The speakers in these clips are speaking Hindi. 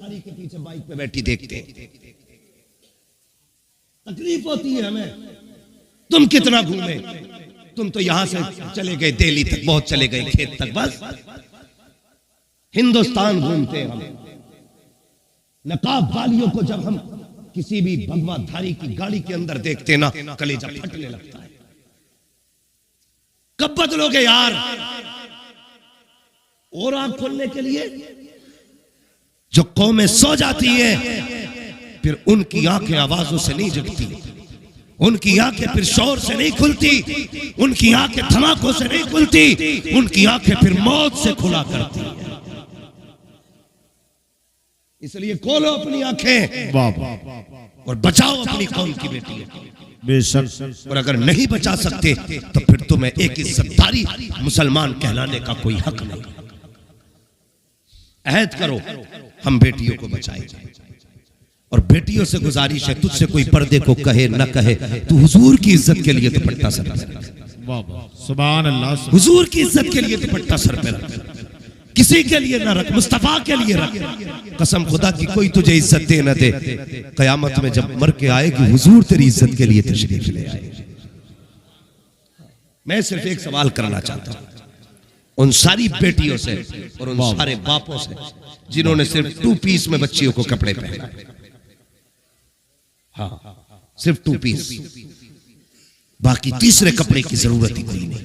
गाड़ी के पीछे बाइक पे बैठी देखते हैं, तकलीफ होती है हमें। तुम कितना घूमे, तुम तो यहां से चले गए दिल्ली तक, बहुत चले गए खेत तक, बस हिंदुस्तान घूमते हैं हम। नकाब वालियों को जब हम किसी भी भगवा धारी की गाड़ी के अंदर देखते ना, कलेजा फटने लगता है। कब बदलोगे यार? और आंख खोलने के लिए जो कौमें सो जाती हैं, फिर उनकी आंखें आवाजों से नहीं जगती, उनकी आंखें फिर शोर से नहीं खुलती, उनकी आंखें धमाकों से नहीं खुलती, उनकी आंखें फिर मौत से खुला करती हैं। इसलिए खोलो अपनी आंखें और बचाओ अपनी कौम की बेटी बेशक। और अगर नहीं बचा सकते तो फिर तुम्हें एक इज्जतदारी मुसलमान कहलाने का कोई हक नहीं। अहद करो हम बेटियों को बचाएंगे। और बेटियों से गुजारिश है, तुझसे कोई पर्दे को कहे न कहे, तू हुजूर की इज्जत के लिए दुपट्टा सर पे रख। सुभान अल्लाह। हुजूर की इज्जत के लिए दुपट्टा सर पे रख, किसी के लिए ना रख, मुस्तफा के लिए रख। कसम खुदा की कोई तुझे इज्जत दे न दे, कयामत में जब मर के आएगी हुजूर तेरी इज्जत के लिए तशरीफ ले आए। मैं सिर्फ एक सवाल करना चाहता हूं उन सारी बेटियों से और उन सारे बापों से जिन्होंने सिर्फ 2 पीस में बच्चियों को कपड़े पहना। हाँ, सिर्फ 2 पीस, बाकी तीसरे कपड़े की जरूरत ही कोई नहीं।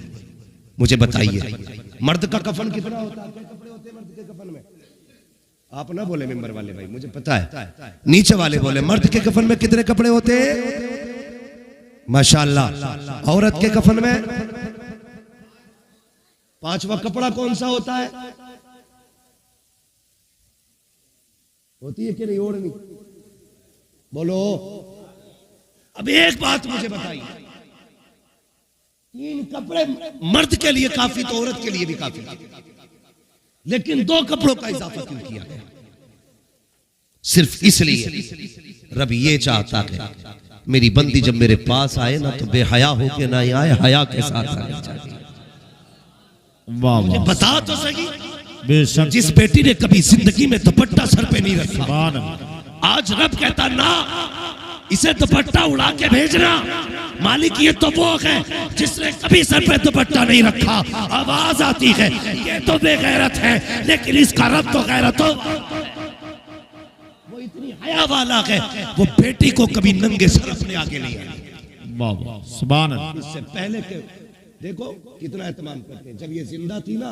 मुझे बताइए मर्द का कफन कितना होता है? कपड़े होते हैं मर्द के कफन में? आप ना बोले मेंबर वाले भाई, मुझे पता है। नीचे वाले बोले मर्द के कफन में कितने कपड़े होते हैं? माशाअल्लाह। औरत के कफन में 5वां कपड़ा कौन सा होता है? होती है कि नहीं ओढ़नी? बोलो। अब एक बात मुझे बताइए, 3 कपड़े मर्द के लिए काफी तो औरत के लिए भी काफी, लेकिन 2 कपड़ों का इजाफा क्यों किया गया? सिर्फ इसलिए रब ये चाहता है मेरी बंदी जब मेरे पास आए ना तो बेहया होके ना आए, हया के साथ आनी चाहिए। मुझे बता तो सही, जिस बेटी ने कभी जिंदगी में दुपट्टा सर पे नहीं रखा, आज रब कहता ना इसे दुपट्टा उड़ा के भेजना। मालिक ये तो वो है जिसने कभी सर पे दुपट्टा नहीं रखा। आवाज आती है ये तो बेगैरत है, लेकिन इसका रब तो गैरत हो, वो इतनी हया वाला है, वो बेटी को कभी नंगे सर अपने आगे नहीं आया। सुभान अल्लाह। इससे पहले के देखो कितना एहतमाम करते हैं। जब ये जिंदा थी ना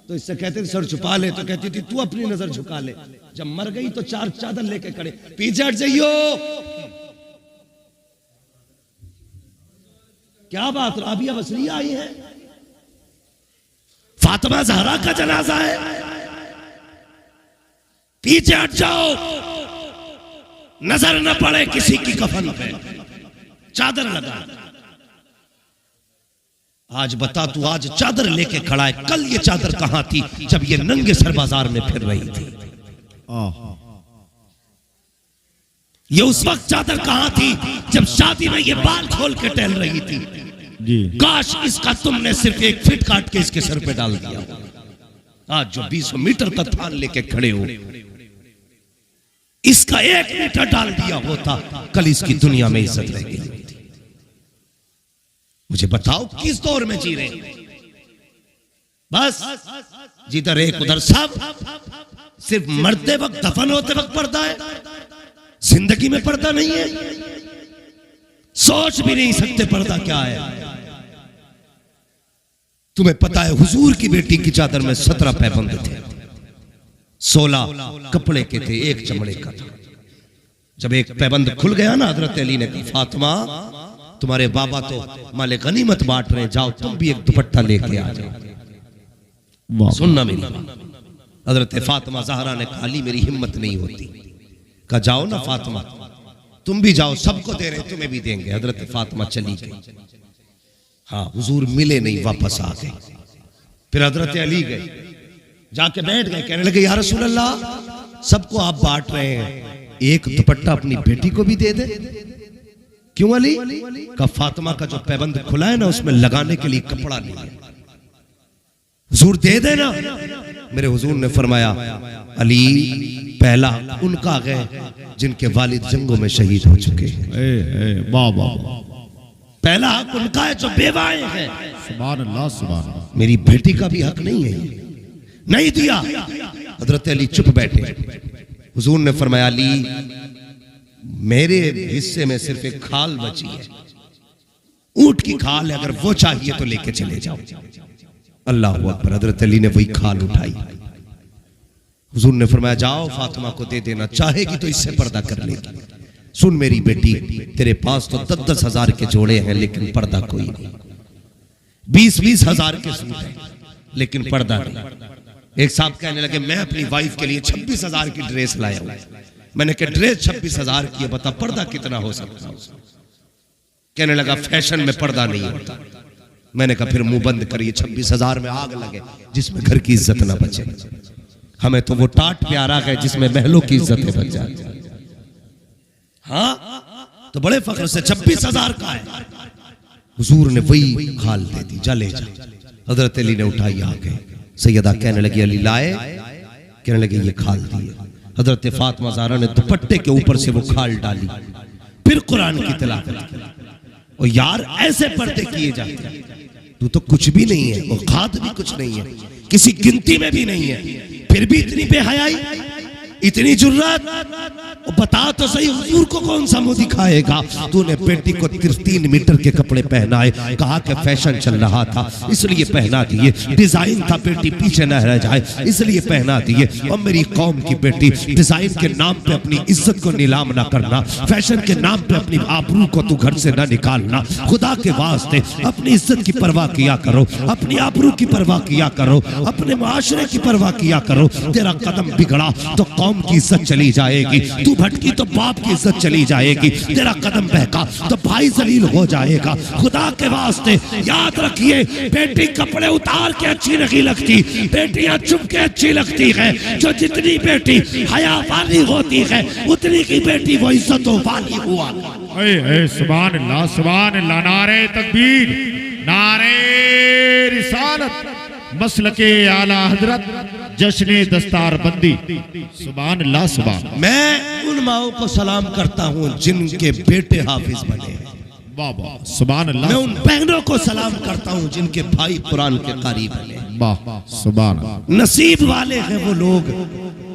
तो इससे कहते थे सर छुपा ले, तो कहती थी तू अपनी नजर झुका ले। जब मर गई तो 4 चादर लेके खड़े, पीछे हट जाइयो। क्या बात, राबिया बसरिया आई है, फातिमा ज़हरा का जनाजा है, पीछे हट जाओ, नजर न पड़े किसी की कफन पे, चादर लगा। आज बता तू आज चादर लेके खड़ा है, कल ये चादर कहां थी जब ये नंगे सर बाजार में फिर रही थी? ये उस वक्त चादर कहां थी जब शादी में ये बाल खोल के टहल रही थी? काश इसका तुमने सिर्फ 1 फीट काट के इसके सर पे डाल दिया। आज जो 20 मीटर का थान लेके खड़े हो, इसका 1 मीटर डाल दिया होता, कल इसकी दुनिया में इज्जत रह गई। मुझे बताओ किस दौर में जी रहे? बस जिधर एक उधर सब, सिर्फ मरते वक्त दफन होते वक्त पर्दा है, जिंदगी में पर्दा नहीं है। सोच भी नहीं सकते पर्दा क्या है। तुम्हें पता है हुजूर की बेटी की चादर में 17 पैबंद थे, 16 कपड़े के थे, 1 चमड़े का था। जब एक पैबंद खुल गया ना, हजरत अली ने कहा फातिमा तुम्हारे बाबा तो माले गनीमत बांट रहे, जाओ तुम भी एक दुपट्टा लेके आ जाओ। सुनना मेरी बात। हजरत फातिमा ज़हरा ने कहा अली मेरी हिम्मत नहीं होती। कहा जाओ ना फातिमा, तुम भी जाओ, सबको दे रहे तुम्हें भी देंगे। हजरत फातिमा चली गई। हाँ, हुजूर मिले नहीं, वापस आ गए। फिर हजरत अली गए, जाके बैठ गए, कहने लगे या रसूल अल्लाह सबको आप बांट रहे हैं, एक दुपट्टा अपनी बेटी को भी दे दे। क्यों अली? का फातिमा का जो पैबंद खुला है ना उसमें लगाने के लिए कपड़ा नहीं है, हुजूर दे देना। मेरे हुजूर ने फरमाया अली पहला उनका गए जिनके वालिद जंगों में शहीद हो चुके हैं। वाह वाह। पहला हक उनका है जो बेवाएं हैं। सुभान अल्लाह सुभान अल्लाह। मेरी बेटी का भी हक नहीं है, नहीं दिया। हजरत अली चुप बैठे। हुजूर ने फरमाया अली मेरे हिस्से में सिर्फ एक खाल बची है, ऊंट की खाल है, अगर वो चाहिए तो लेके चले जाओ। अल्लाह अकबर। हजरत अली ने वही खाल उठाई। हुजूर ने फरमाया जाओ फातिमा को दे देना, चाहेगी तो इससे पर्दा कर लेगी। सुन मेरी बेटी, तेरे पास तो 10-10 हजार के जोड़े हैं लेकिन पर्दा कोई नहीं, 20-20 हजार के सूट हैं लेकिन पर्दा नहीं। एक साहब कहने लगे मैं अपनी वाइफ के लिए 26 हजार की ड्रेस लाया हूं। मैंने कहा ड्रेस 26 हजार की है, बता पर्दा कितना हो सकता है? कहने लगा फैशन में पर्दा नहीं होता। मैंने कहा फिर मुंह बंद करिए, 26 हजार में आग लगे जिसमें घर की इज्जत ना बचे। हमें तो वो टाट प्यारा है जिसमें महलों की इज्जतें बच जाती। हाँ तो बड़े फख्र से 26 हजार का है। हुजूर ने वही खाल दे दी, जा ले जा। हजरत अली ने उठाई आ गए। सैयदा कहने लगी अली लाए? कहने लगे ये खाल दी। हजरत फातिमा ज़हरा ने दुपट्टे के ऊपर से वो खाल डाली, फिर कुरान की तिलावत की। और यार ऐसे पर्दे किए जाते हैं, तू तो कुछ भी नहीं है और खाद भी कुछ नहीं है, किसी गिनती में भी नहीं है, फिर भी इतनी बेहयाई, इतनी जुर्रत। बता तो सही हुजूर को कौन सा मुंह दिखाएगा? तूने बेटी को 3 मीटर के कपड़े पहनाए, कहा कि फैशन चल रहा था इसलिए पहना दिए, डिजाइन था बेटी पीछे न रह जाए इसलिए पहना दिए। और मेरी कौम की बेटी, डिजाइन के नाम पे अपनी इज्जत को नीलाम ना करना, फैशन के नाम पे अपनी आबरू को तू घर से ना निकालना। खुदा के वास्ते अपनी इज्जत की परवाह किया करो, अपनी आबरू की परवाह किया करो, अपने मुआशरे की परवाह किया करो। तेरा कदम बिगड़ा तो कौम की इज्जत चली जाएगी, तू भटकी तो बाप की इज्जत चली जाएगी, तेरा कदम बहका तो भाई जलील हो जाएगा। खुदा के वास्ते याद रखिए, बेटी कपड़े उतार के अच्छी नहीं लगती, बेटियां चुप के अच्छी लगती है। जो जितनी बेटी हया वाली होती है उतनी की बेटी वो इज्जतों वाली हुआ। सुभान अल्लाह सुभान अल्लाह। नारे तकबीर, नारे रिसालत, मसलके आला हजरत, जश्ने दस्तार बंदी। सुभान अल्लाह सुभान। मैं उन माओं को सलाम करता हूं जिनके बेटे हाफिज बने। वाह वाह सुभान अल्लाह। मैं उन बहनों को सलाम करता हूं जिनके भाई कुरान के कारी बने। वाह सुभान। नसीब वाले हैं वो लोग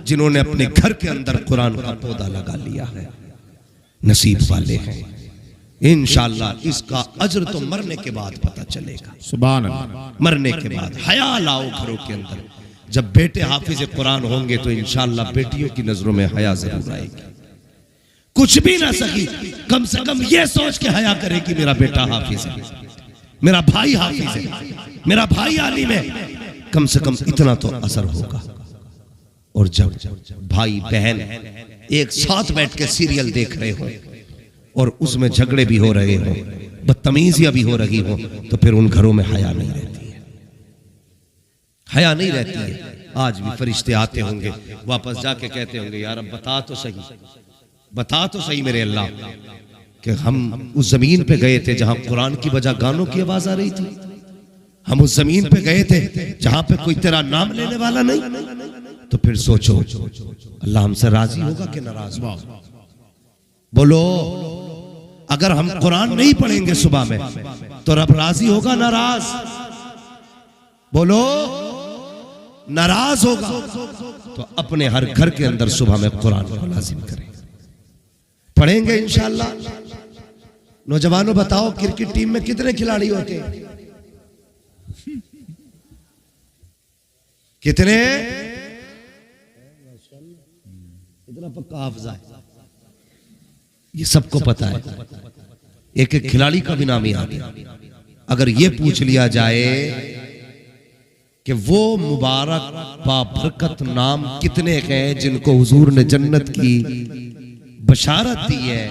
जिन्होंने अपने घर के अंदर कुरान का पौधा लगा लिया है, नसीब वाले हैं। इंशाअल्लाह इसका अजर तो मरने के बाद पता चलेगा। सुभान अल्लाह। मरने के बाद हया लाओ घरों के अंदर। जब बेटे हाफिज कुरान होंगे तो इंशाअल्लाह बेटियों की नजरों में हया जरूर आएगी। कुछ भी ना सकी, कम से कम ये सोच के हया करे कि मेरा बेटा हाफिज है, मेरा भाई हाफिज है, मेरा भाई आलिम है। कम से कम इतना तो असर होगा। और जब भाई बहन एक साथ बैठ के सीरियल देख रहे हो और उसमें झगड़े भी हो रहे हो, बदतमीजियां भी हो रही हो, तो फिर उन घरों में हया नहीं रहती है, हया नहीं रहती है। आज भी फरिश्ते आते होंगे, वापस जाके कहते होंगे यार अब बता तो सही, बता तो सही मेरे अल्लाह कि हम उस जमीन पे गए थे जहां कुरान की बजाय गानों की आवाज आ रही थी। हम उस जमीन पे गए थे जहां पे कोई तेरा नाम लेने वाला नहीं। तो फिर सोचो अल्लाह हमसे राजी होगा कि नाराज होगा? बोलो, अगर हम कुरान नहीं पढ़ेंगे सुबह में तो रब राजी होगा नाराज? बोलो, नाराज होगा। तो अपने हर घर के अंदर सुबह में कुरान को लाजिम करें, पढ़ेंगे इंशाअल्लाह। नौजवानों बताओ क्रिकेट टीम में कितने खिलाड़ी होते हैं? कितने? इतना पक्का हाफिज़ है, ये सबको पता है। एक एक खिलाड़ी का भी नाम याद है। अगर ये पूछ लिया जाए कि वो मुबारक बाबरकत नाम कितने हैं जिनको हुजूर ने जन्नत की बशारत दी है,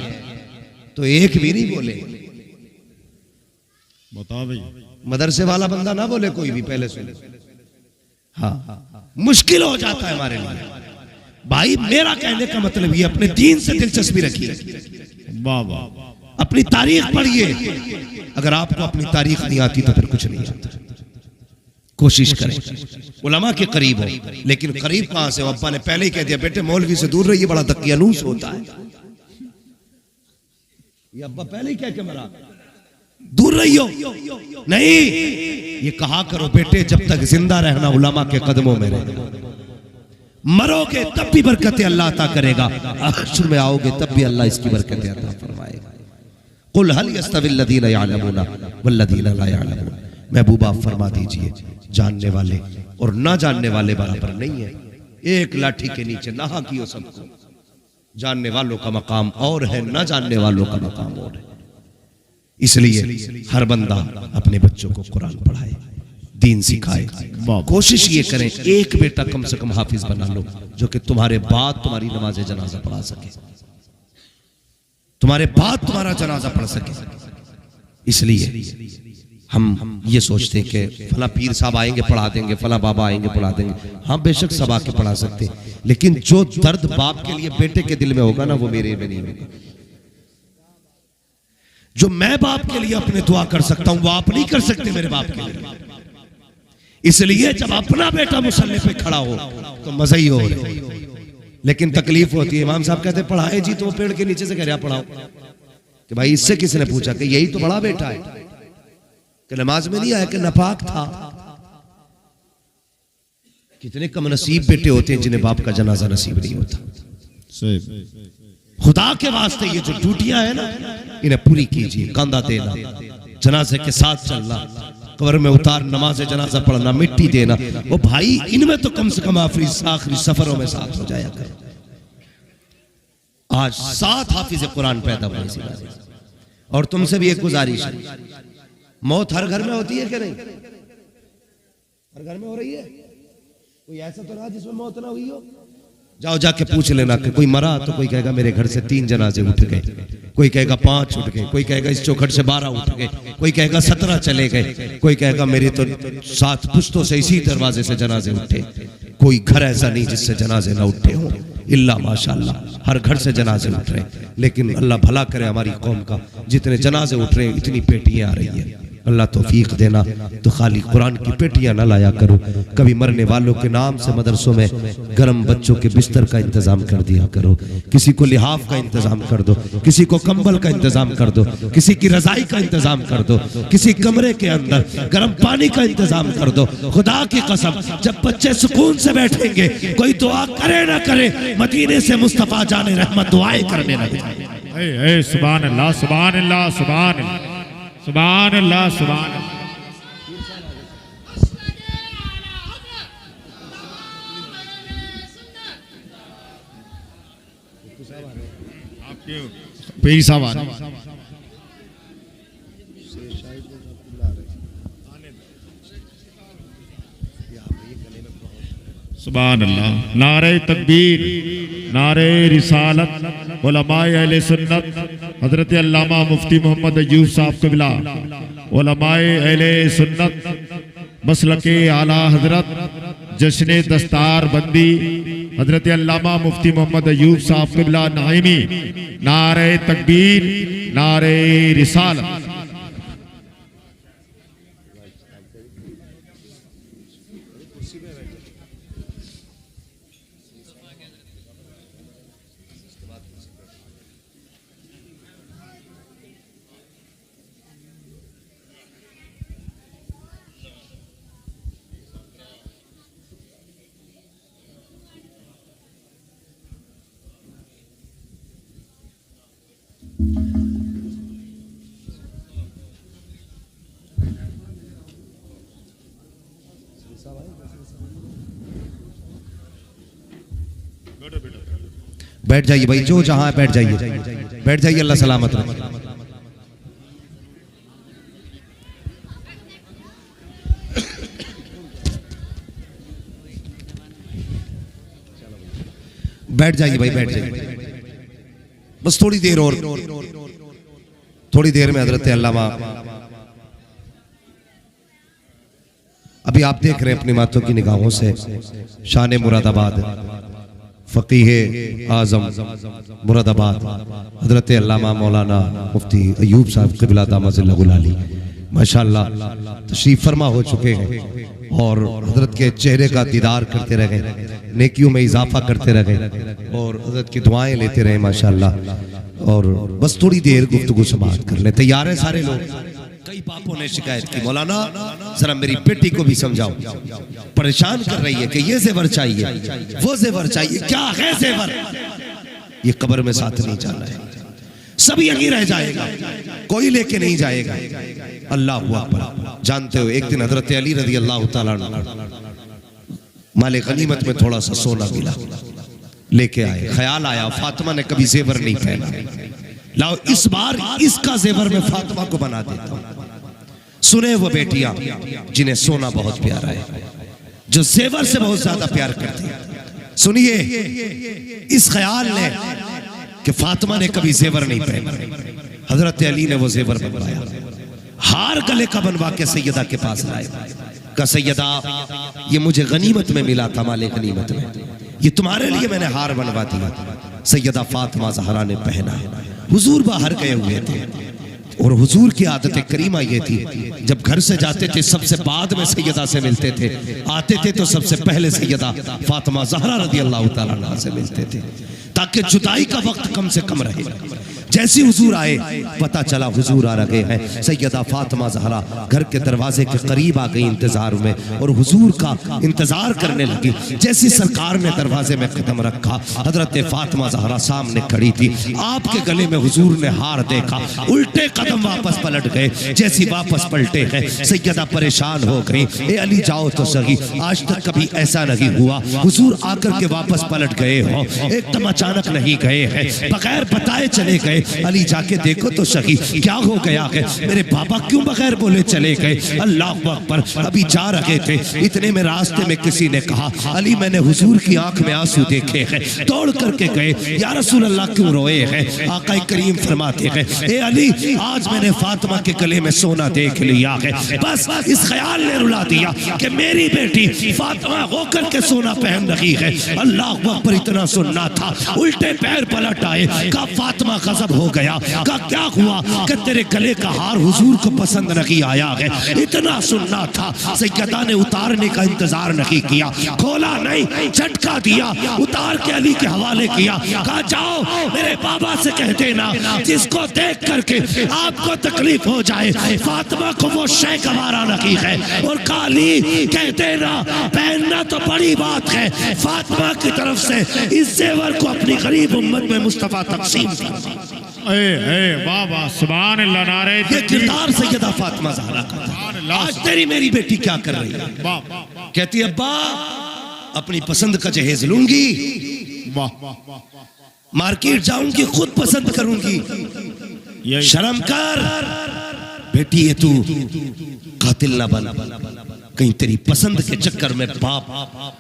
तो एक भी नहीं बोले। बताओ भाई। मदरसे वाला बंदा ना बोले कोई भी, पहले सुन। हाँ, मुश्किल हो जाता है हमारे लिए। भाई मेरा कहने का मतलब ये, अपने दीन से दिलचस्पी रखिए, वाह वाह, अपनी तारीख पढ़िए। अगर आपको अपनी तारीख नहीं आती तो फिर कुछ नहीं आता। कोशिश करें उलमा के करीब हो, लेकिन करीब कहां से? अब्बा ने पहले ही कह दिया बेटे मौलवी से दूर रहिए, बड़ा दकियानूस होता है। ये अब्बा पहले ही कह के मरा, दूर रहियो। नहीं, ये कहा करो बेटे जब तक जिंदा रहना उलमा के कदमों में रहना, मरोगे तब भी बरकतें अल्लाह अता करेगा, हश्र में आओगे तब भी अल्लाह इसकी बरकतें अता फरमाएगा। कुल हल यस्तविल लदीना यअलमूना वल्लदीना ला यअलमून, महबूबा फरमा दीजिए जानने वाले और ना जानने वाले बराबर नहीं है। एक लाठी के नीचे नहा कियो सबको, जानने वालों का मकाम और है, ना जानने वालों का मकाम और है। इसलिए हर बंदा अपने बच्चों को कुरान पढ़ाए, दीन सिखाए। कोशिश ये करें एक बेटा कम से कम हाफिज बना लो, जो कि तुम्हारे बाद तुम्हारी नमाज जनाजा पढ़ा सके, तुम्हारे बाद तुम्हारा जनाजा पढ़ सके। इसलिए हम ये सोचते हैं कि फला पीर साहब आएंगे पढ़ा देंगे, फला बाबा आएंगे पढ़ा देंगे। हाँ बेशक सब आके पढ़ा सकते, लेकिन जो दर्द बाप के लिए बेटे के दिल में होगा ना, वो मेरे में नहीं होगा। जो मैं बाप के लिए अपने दुआ कर सकता हूं, वो आप नहीं कर सकते मेरे बाप के लिए। इसलिए जब अपना बेटा मुसल्ले पे खड़ा हो तो मजा ही हो रहा है, लेकिन तकलीफ होती है। इमाम साहब कहते पढ़ाए जी, तो वो पेड़ के नीचे से कह रहा पढ़ाओ, कि भाई इससे किसने पूछा कि यही तो बड़ा बेटा है, कि नमाज में नहीं आया, कि नापाक था। कितने कम नसीब बेटे होते हैं जिन्हें बाप का जनाजा नसीब नहीं होता। खुदा के वास्ते ये जो ड्यूटियां है ना, इन्हें पूरी कीजिए। कंधा देना, जनाजे के साथ चलना, कब्र में उतार, नमाज जनाजा पढ़ना, मिट्टी देना, वो भाई इनमें तो कम से कम आखिरी सफरों में साथ हो जाया करे। आज 7 हाफिज कुरान पैदा हुए। और तुमसे भी एक गुजारिश है, मौत हर घर में होती है कि नहीं? हर घर में हो रही है। कोई ऐसा तो रहा जिसमें मौत ना हुई हो? जाओ जाके पूछ लेना कि कोई मरा तो कोई कहेगा मेरे घर से 3 जनाजे उठ गए, कोई कहेगा 5 उठ गए, कोई कहेगा इस चौखट से 12 उठ गए, कोई कहेगा 17 चले गए, कोई कहेगा मेरे तो 7 पुश्तों से इसी दरवाजे से जनाजे उठे। कोई घर ऐसा नहीं जिससे जनाजे ना उठे हो, इल्ला माशाअल्लाह हर घर से जनाजे उठ रहे हैं। लेकिन अल्लाह भला करे हमारी कौम का, जितने जनाजे उठ रहे हैं इतनी पेटियां आ रही है। अल्लाह तौफीक देना, तो खाली कुरान की पेटियां ना लाया करो, कभी मरने वालों के नाम से मदरसों में गर्म बच्चों के बिस्तर का इंतजाम कर दिया करो, किसी को लिहाफ का इंतजाम कर दो, किसी को कंबल का इंतजाम कर दो, किसी की रजाई का इंतजाम कर दो, किसी कमरे के अंदर गर्म पानी का इंतजाम कर दो। खुदा की कसम जब बच्चे सुकून से बैठेंगे, कोई दुआ करे ना करे, मदीने से मुस्तफा जाने रहमत दुआएं करने लगे। सुभान अल्लाह, सुभान अल्लाह, सुभान अल्लाह, सुभान अल्लाह, सुभान अल्लाह। आपके पीर साहब आ रहे हैं। सुभान अल्लाह। नारे तकबीर, नारे रिसालत, उलमाए अहले सुन्नत हजरत अल्लामा मुफ्ती मोहम्मद अय्यूब साहब क़िबला, उलमाए अहले सुन्नत मसलके आला हजरत जश्न दस्तार बंदी हजरत अल्लामा मुफ्ती मोहम्मद अय्यूब साहब क़िबला नाइमी, नारे तकबीर, नारे रिसालत। बैठ जाइए भाई, जो जहां है बैठ जाइए, बैठ जाइए, अल्लाह सलामत रखे। बैठ जाइए भाई, बैठ जाइए, बस थोड़ी देर और, थोड़ी देर में हजरत अल्लामा, अभी आप देख रहे हैं अपनी मातों की निगाहों से शान मुरादाबाद फकीह आजम मुरादाबाद हजरत अल्लामा मौलाना मुफ्ती अय्यूब साहब क़िबला दामत ज़िल्लहुल आली माशाअल्लाह तशरीफ फरमा हो चुके हैं। और हजरत के चेहरे का दीदार करते रहे, नेकियों में इजाफा करते रहे और हजरत की दुआएं लेते रहे माशाल्लाह। और बस थोड़ी देर गुफ्तगू से बात कर ले। तैयार है सारे लोग? कई बापों ने शिकायत की, मौलाना जरा मेरी बेटी को भी समझाओ, परेशान कर रही है कि ये जेवर चाहिए, वो जेवर चाहिए। क्या है जेवर? ये कब्र में साथ नहीं जाना है, सब यहीं रह जाएगा, कोई लेके नहीं जाएगा। अल्लाह अकबर। जानते हो एक दिन हजरत अली रज़ी अल्लाह तआला अन्हु माले गनीमत में थोड़ा सा सोना मिला, लेके आए। ख्याल आया फातिमा ने कभी जेवर नहीं पहना, लाओ इस बार इसका जेवर में फातिमा को बना देता हूं। सुने वो बेटियां जिन्हें सोना बहुत प्यारा है, जो जेवर से बहुत ज्यादा प्यार करती है, सुनिए इस ख्याल ने कि फातिमा ने कभी जेवर नहीं पहना, हजरत अली ने वो जेवर बनवाया, हार गले का बनवा के सैयदा के पास लाए। का सैयदा ये मुझे गनीमत में मिला था, माले गनीमत में, ये तुम्हारे लिए मैंने हार बनवा दिया। सैयदा फातिमा ज़हरा ने पहना। हुजूर बाहर गए हुए थे और हुजूर की आदत करीमा ये थी, जब घर से जाते थे सबसे बाद में सैयदा से मिलते थे, आते थे तो सबसे पहले सैयदा फातिमा ज़हरा रज़ी अल्लाह तआला अन्हा से मिलते थे, ताकि जुदाई का वक्त कम से कम रहे। जैसे हुजूर आए पता चला हुजूर आ रहे हैं। सैयदा फातिमा ज़हरा घर के दरवाजे के करीब आ गई इंतजार में और हुजूर का इंतजार करने लगी। जैसी सरकार ने दरवाजे में कदम रखा, हजरत फातिमा ज़हरा सामने खड़ी थी। आपके गले में हुजूर ने हार देखा, उल्टे कदम वापस पलट गए। जैसी वापस पलटे हैं सैयदा परेशान हो गई, ए अली जाओ तो सही, आज तक कभी ऐसा नहीं हुआ हुजूर आकर के वापस पलट गए हो, एकदम अचानक नहीं गए हैं, बगैर बताए चले गए। अली जाके देखो तो सही क्या हो गया है, मेरे बाबा क्यों बगैर बोले चले गए? अल्लाह अकबर। अभी जा रहे थे, इतने में रास्ते में किसी ने कहा, अली मैंने हुजूर की आंख में आंसू देखे हैं। दौड़ करके गए, या रसूल अल्लाह क्यों रोए हैं? आका करीम फरमाते हैं, ए अली आज मैंने फातिमा के गले में सोना देख लिया है, बस इस ख्याल ने रुला दिया कि मेरी बेटी फातिमा होकर के सोना पहन रही है। अल्लाह अकबर। इतना सुनना था, उल्टे पैर पलट आए, का फातिमा गजब हो गया, का क्या हुआ कि तेरे गले का हार हुजूर को पसंद नहीं आया है। इतना सुनना था, सैयदा ने उतारने का इंतजार नहीं किया, खोला नहीं, झटका दिया, उतार के अली के हवाले किया। कहा जाओ मेरे बाबा से कह देना, जिसको देख करके आपको तकलीफ हो जाए फातिमा को वो शय गवारा नहीं है। और काली कह देना, पहनना तो बड़ी बात है, फातिमा की तरफ से इस जेवर को अपनी गरीब उम्मत में मुस्तफा तकसीम की। वाह वाह सुभान अल्लाह। नारे ये किरदार सैयदा फातिमा ज़हरा का था। आज तेरी मेरी बेटी क्या कर रही है? कहती है अब्बा अपनी पसंद का जहेज लूंगी, मार्केट जाऊंगी, खुद पसंद करूंगी। शर्म कर बेटी, ये तू कातिल ना बन, कहीं तेरी पसंद के चक्कर में बाप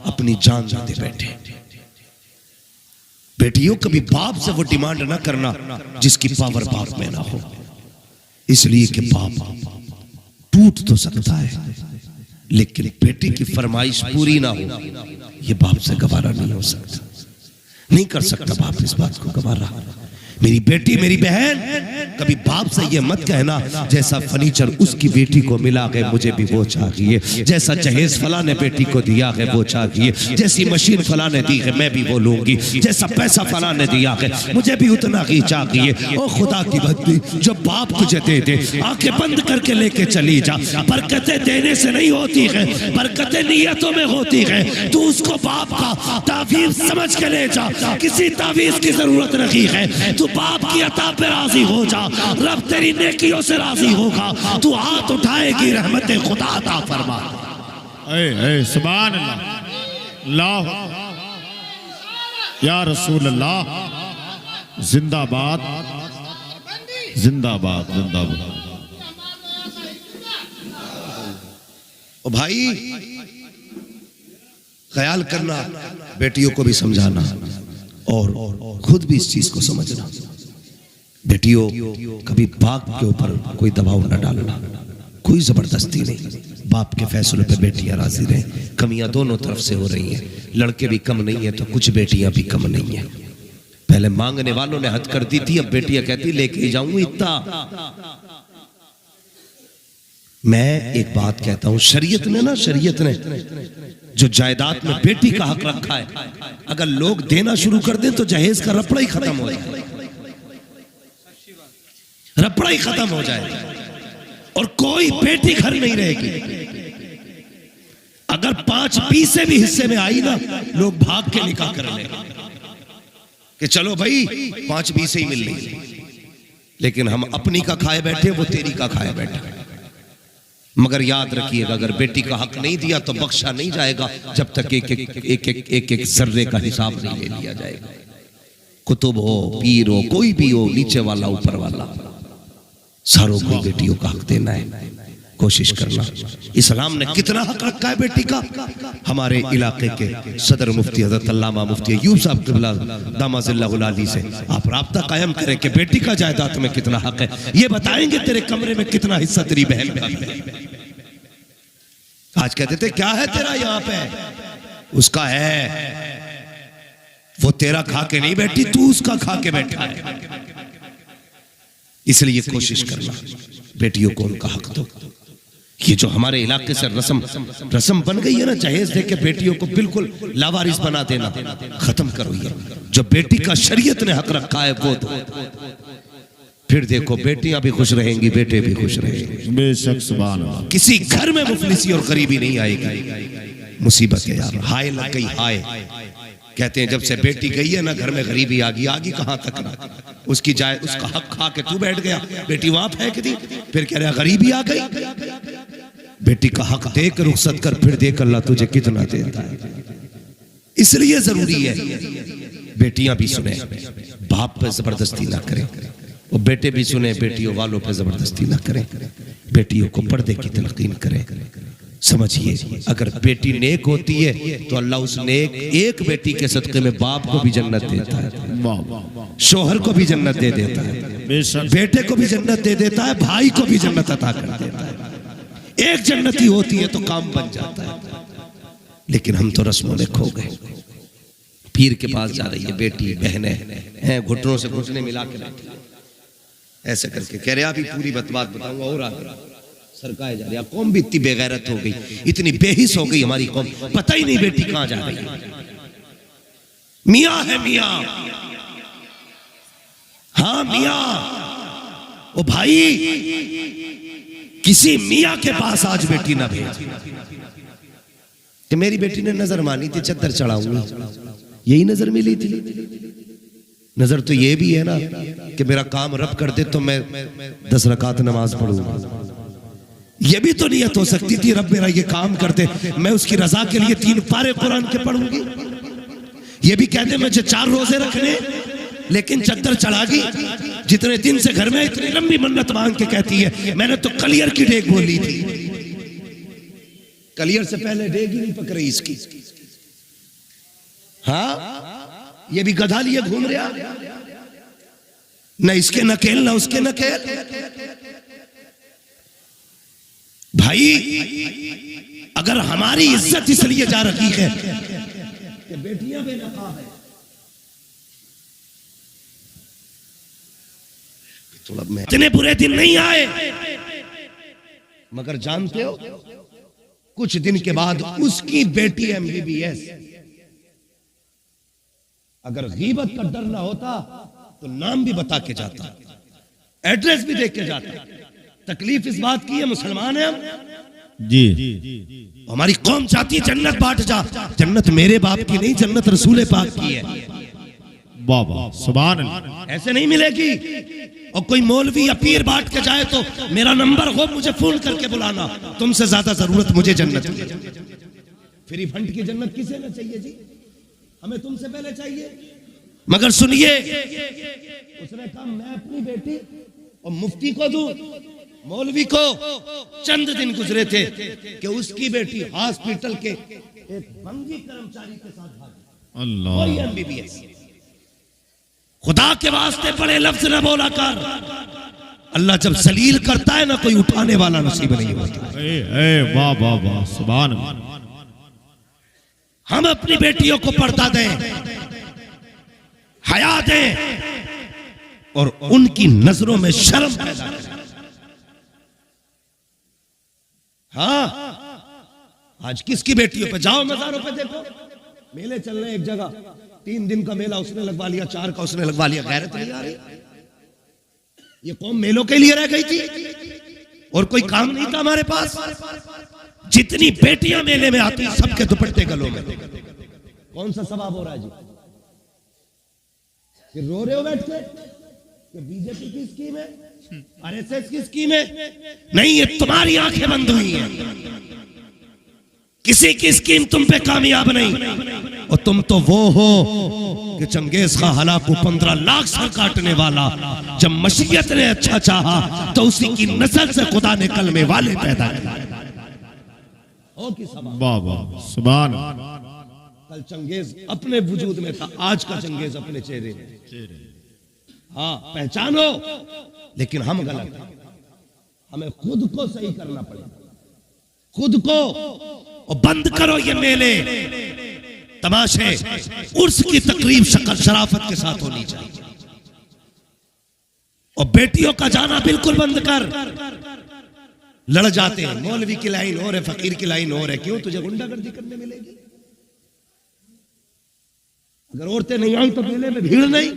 अपनी जान ना दे बैठे। बेटियों कभी बाप से वो डिमांड ना करना जिसकी पावर बाप में ना हो, इसलिए कि बाप टूट तो सकता है लेकिन बेटी की फरमाइश पूरी ना हो ये बाप से गवारा नहीं हो सकता, नहीं कर सकता बाप इस बात को गवारा। मेरी बेटी मेरी बहन, कभी बाप से ये मत कहना जैसा फर्नीचर उसकी बेटी को मिला है मुझे भी वो चाहिए, जैसा जहेज फला ने बेटी को दिया है वो चाहिए, जैसी मशीन फला ने दी है मैं भी वो लूंगी, जैसा पैसा फला ने दिया है मुझे भी उतना ही चाहिए। ओ खुदा की बंदी, जो बाप तुझे दे दे आंखें बंद करके लेके चली जा। बरकतें देने से नहीं होती है, बरकतें नियतों में होती है। तू उसको बाप का तावीज़ समझ के ले जा, किसी तावीज़ की जरूरत नहीं है। तू बाप की अता पे राजी हो जा, रब तेरी नेकियों से राजी होगा, तू हाथ उठाएगी रहमत खुदा अता फरमा। सुभान अल्लाह, या रसूल अल्लाह, जिंदाबाद जिंदाबाद जिंदाबाद। ओ भाई ख्याल करना, बेटियों को भी समझाना और खुद भी इस चीज को समझना। बेटियों कभी बाप के ऊपर कोई दबाव न डालना, कोई जबरदस्ती नहीं, बाप के फैसलों पे बेटियां राजी रहे। कमियां दोनों तरफ से हो रही हैं, लड़के भी कम नहीं है तो कुछ बेटियां भी कम नहीं है। पहले मांगने वालों ने हद कर दी थी, अब बेटियां कहती लेके जाऊं इतना। मैं एक बात कहता हूं, शरीयत ने जो जायदाद में बेटी का हक रखा है, अगर लोग देना शुरू कर दें तो जहेज का रपड़ा ही खत्म हो जाए, रपड़ा ही खत्म हो जाए और कोई बेटी घर नहीं रहेगी। अगर 5 पैसे भी हिस्से में आई ना, लोग भाग के निकाह कर लेंगे कि चलो भाई 5 पैसे ही मिल रही, लेकिन हम अपनी का खाए बैठे, वो तेरी का खाए बैठे। मगर याद रखिएगा, अगर बेटी का हक नहीं दिया तो बख्शा नहीं जाएगा जब तक एक जर्रे का हिसाब नहीं ले लिया जाएगा। कुतुब हो, पीर हो, कोई भी हो, नीचे वाला ऊपर वाला, सारों को बेटियों का हक देना है, कोशिश करना। इस्लाम ने कितना हक रखा है बेटी का। हमारे इलाके के सदर मुफ्ती हज़रत अल्लामा मुफ्ती अय्यूब साहब क़िबला दामजिल्लाहुल अली से आप राब्ता कायम करें कि बेटी का जायदाद में कितना हक है। ये बताएंगे तेरे कमरे में कितना हिस्सा तेरी बहन का है। आज कहते थे क्या है तेरा यहाँ पे, उसका है, वो तेरा खा के नहीं बैठी, तू उसका खा के बैठा है। इसलिए कोशिश करना बेटियों को उनका हक दो। ये जो हमारे इलाके से रस्म बन गई है ना, जहेज देके बेटियों को बिल्कुल लावारिस बना देना, खत्म करो। ये जो बेटी का शरीयत ने हक रखा है वो दो, फिर देखो बेटियां भी खुश रहेंगी, बेटे भी खुश रहेंगे। बेशक सुभान अल्लाह। किसी घर में मुफलिसी और गरीबी नहीं आएगी। मुसीबत है यार, हाय लग गई हाय। कहते हैं जब से बेटी गई है ना, घर में गरीबी आ गई कहां तक ना, उसकी जाए उसका हक खा के तू बैठ गया, बेटी वहां फेंक दी, फिर कह रहा गरीबी आ गई। बेटी का हक दे कर रुखसत कर, फिर देख अल्लाह तुझे कितना देता है। इसलिए जरूरी है बेटियां भी सुने, बाप पे जबरदस्ती ना करें, और बेटे भी सुने, बेटियों वालों पे जबरदस्ती ना करें। बेटियों को पर्दे की तलकीन करें। समझिए, अगर बेटी नेक होती है तो अल्लाह उस नेक एक बेटी के सदक़े में बाप को भी जन्नत देता है, शोहर को भी जन्नत दे देता है, बेटे को भी जन्नत दे देता है, भाई को भी जन्नत अता कर देता है। एक जन्नती होती है तो काम बन जाता है। लेकिन हम तो रस्मों में खो गए। पीर के पास जा रही है बेटी, बहनें हैं, घुटनों से घुटने मिला के बैठी, ऐसे करके कह रहे अभी पूरी बात बताऊंगा, और आगे सरकाए जा रही है। कौम भी इतनी बेगैरत हो गई, इतनी बेहिस हो गई हमारी कौम, पता ही नहीं बेटी कहां जा रही है। मियां है मियां, हाँ मियां, ओ भाई किसी मियां के पास आज बेटी ना भेज कि मेरी बेटी ने नजर मानी थी चद्दर चढ़ाऊंगी, यही नजर मिली थी। नजर तो ये भी है ना कि मेरा काम रब कर दे तो मैं 10 रकात नमाज पढ़ूंगा। ये भी तो नियत हो सकती थी रब मेरा ये काम करते, मैं उसकी रजा के लिए 3 पारे कुरान के पढ़ूंगी। ये भी कहते मुझे 4 रोजे रखने, लेकिन चद्दर चढ़ा गई, जितने दिन से घर में इतनी लंबी मन्नत मांग के कहती है मैंने तो कलियर की डेग बोली थी। कलियर से पहले डेग ही नहीं पकड़ी इसकी। हाँ, ये भी गधा लिए घूम रहा, न इसके नकेल न उसके नकेल। भाई अगर हमारी इज्जत इसलिए जा रही है कि बेटियां बेनकाह है, थोड़ा मैं इतने बुरे दिन नहीं आए, मगर जानते हो कुछ दिन के बाद उसकी बेटी MBBS, अगर गीबत का डर ना होता तो नाम भी बता के जाता, एड्रेस भी देख के जाता। तकलीफ इस बात की है, मुसलमान है हम जी, हमारी कौम चाहती है जन्नत बांट जा। जन्नत मेरे बाप की नहीं, जन्नत रसूल पाक की है। वाह वाह सुभान अल्लाह। ऐसे नहीं मिलेगी। और कोई मौलवी या पीर बांट के जाए तो मेरा नंबर हो, मुझे फोन करके बुलाना, तुमसे ज्यादा जरूरत मुझे जन्नत की। फ्री फंड की जन्नत किसे ना चाहिए जी, हमें तुमसे पहले चाहिए। मगर सुनिए, उसने कहा मैं अपनी बेटी और मुफ्ती को दूं, मौलवी को। चंद दिन गुजरे थे कि उसकी बेटी हॉस्पिटल के एक बंगी कर्मचारी के साथ भागी। अल्लाह, MBBS। खुदा के वास्ते बड़े लफ्ज न बोला कर। अल्लाह जब जलील करता है ना, कोई उठाने वाला नसीब नहीं होता। वाह वाह वाह सुभान अल्लाह। हम अपनी बेटियों को पर्दा दें, हया दें और उनकी नजरों में शर्म पैदा करें। हाँ, आज किसकी बेटियों पे जाओ, मजारों पे देखो, मेले चल रहे हैं एक जगह, 3 दिन का मेला उसने लगवा लिया, 4 का उसने लगवा लिया। गैरत नहीं आ रही? ये कौम मेलों के लिए रह गई थी और कोई काम नहीं था हमारे पास। जितनी बेटियां मेले में आती सबके दुपट्टे गलों में। कौन सा सवाब हो रहा है जी? फिर रो रहे हो बैठ के कि बीजेपी की स्कीम है, आरएसएस की स्कीम है? नहीं, ये तुम्हारी आंखें बंद हुई हैं। किसी की स्कीम तुम पे कामयाब नहीं। और तुम तो वो हो कि चंगेज खां हलाकू 15 लाख सर काटने वाला, जब मशीयत ने अच्छा चाहा तो उसी की नस्ल से खुदा ने कलमे वाले पैदा किए। वाह वाह, सुभान। कल चंगेज अपने वजूद में था, आज का चंगेज अपने चेहरे में। हाँ, पहचानो, लेकिन हम गलत हैं। हमें खुद को सही करना पड़ेगा, खुद को। और बंद करो ये मेले तमाशे, उर्स की तकरीब शक्ल शराफत के साथ होनी चाहिए। और बेटियों का जाना बिल्कुल बंद कर। लड़ जाते हैं, मौलवी की लाइन और है, फकीर की लाइन और है। क्यों? तुझे गुंडागर्दी करने मिलेगी। अगर औरतें नहीं आई तो मेले में भीड़ नहीं।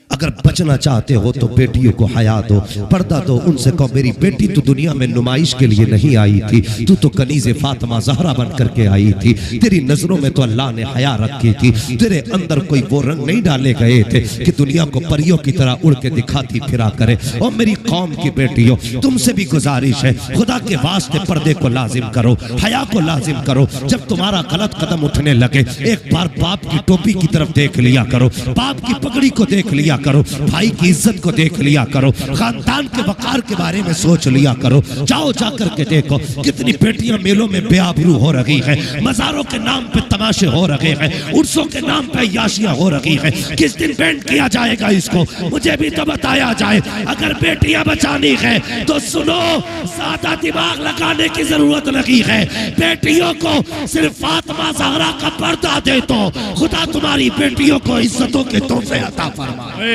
अगर बचना चाहते हो तो बेटियों को हया दो, पर्दा दो। उनसे कहो मेरी बेटी तू दुनिया में नुमाइश के लिए नहीं आई थी, तू तो कनीज़े फातिमा ज़हरा बन करके आई थी। तेरी नजरों में तो अल्लाह ने हया रखी थी। तेरे अंदर कोई वो रंग नहीं डाले गए थे कि दुनिया को परियों की तरह उड़ के दिखाती फिरा करे। और मेरी कौम की बेटियों, तुमसे भी गुजारिश है, खुदा के वास्ते पर्दे को लाजिम करो, हया को लाजिम करो। जब तुम्हारा गलत कदम उठने लगे, एक बार बाप की टोपी की तरफ देख लिया करो, बाप की पगड़ी को देख लिया करो, भाई की इज्जत को देख लिया करो, खानदान के वकार के बारे में सोच लिया करो। जाओ जाकर के देखो कितनी बेटियां मेलों में बेआबरू हो रही है, मजारों के नाम पे तमाशे हो रहे हैं, उर्सों के नाम पे याशियां हो रही है। किस दिन बैंड किया जाएगा इसको? मुझे भी तो बताया जाए। अगर बेटियां बचानी है तो सुनो, ज्यादा दिमाग लगाने की जरूरत नहीं है। बेटियों को सिर्फ फातिमा ज़हरा का पर्दा दे दो, खुदा तुम्हारी बेटियों को इज्जतों के तोहफे अता फरमाए।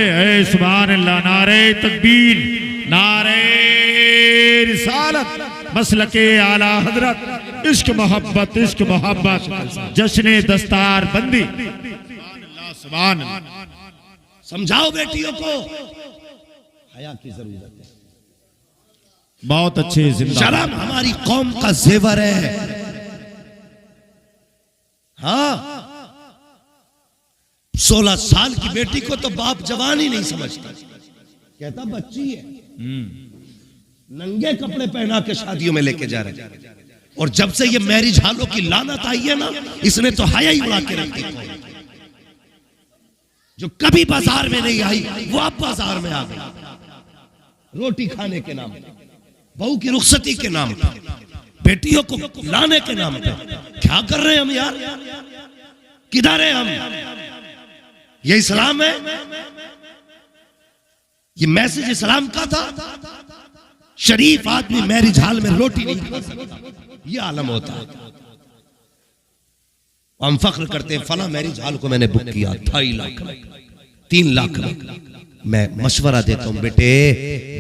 सुभान अल्लाह। नारे तकबीर, नारे रिसालत, मसलके आला हजरत, इश्क मोहब्बत, इश्क मोहब्बत, जश्न दस्तार बंदी। सुभान अल्लाह। समझाओ बेटियों को हया की जरूरत है। बहुत अच्छे। शर्म हमारी कौम का जेवर है। हाँ, 16 साल की बेटी को तो बाप जवान ही नहीं समझता, कहता बच्ची है। नंगे कपड़े पहना के शादियों में लेके जा रहे हैं। और जब से ये मैरिज हालों की लानत आई है ना, इसने तो हया ही उड़ा के रखी। जो कभी बाजार में नहीं आई वो अब बाजार में आ गई, रोटी खाने के नाम पे, बहू की रुखसती के नाम पे, बेटियों को लाने के नाम पे। क्या कर रहे हैं हम यार? किधर है हम? ये इस्लाम है? ये मैसेज इस्लाम का था? शरीफ आदमी मैरिज हाल में रोटी नहीं खा सकता, ये आलम होता है। हम फख्र करते हैं, फला मैरिज हाल को मैंने बुक किया 2.5 लाख में, 3 लाख में। मैं मशवरा देता हूं, बेटे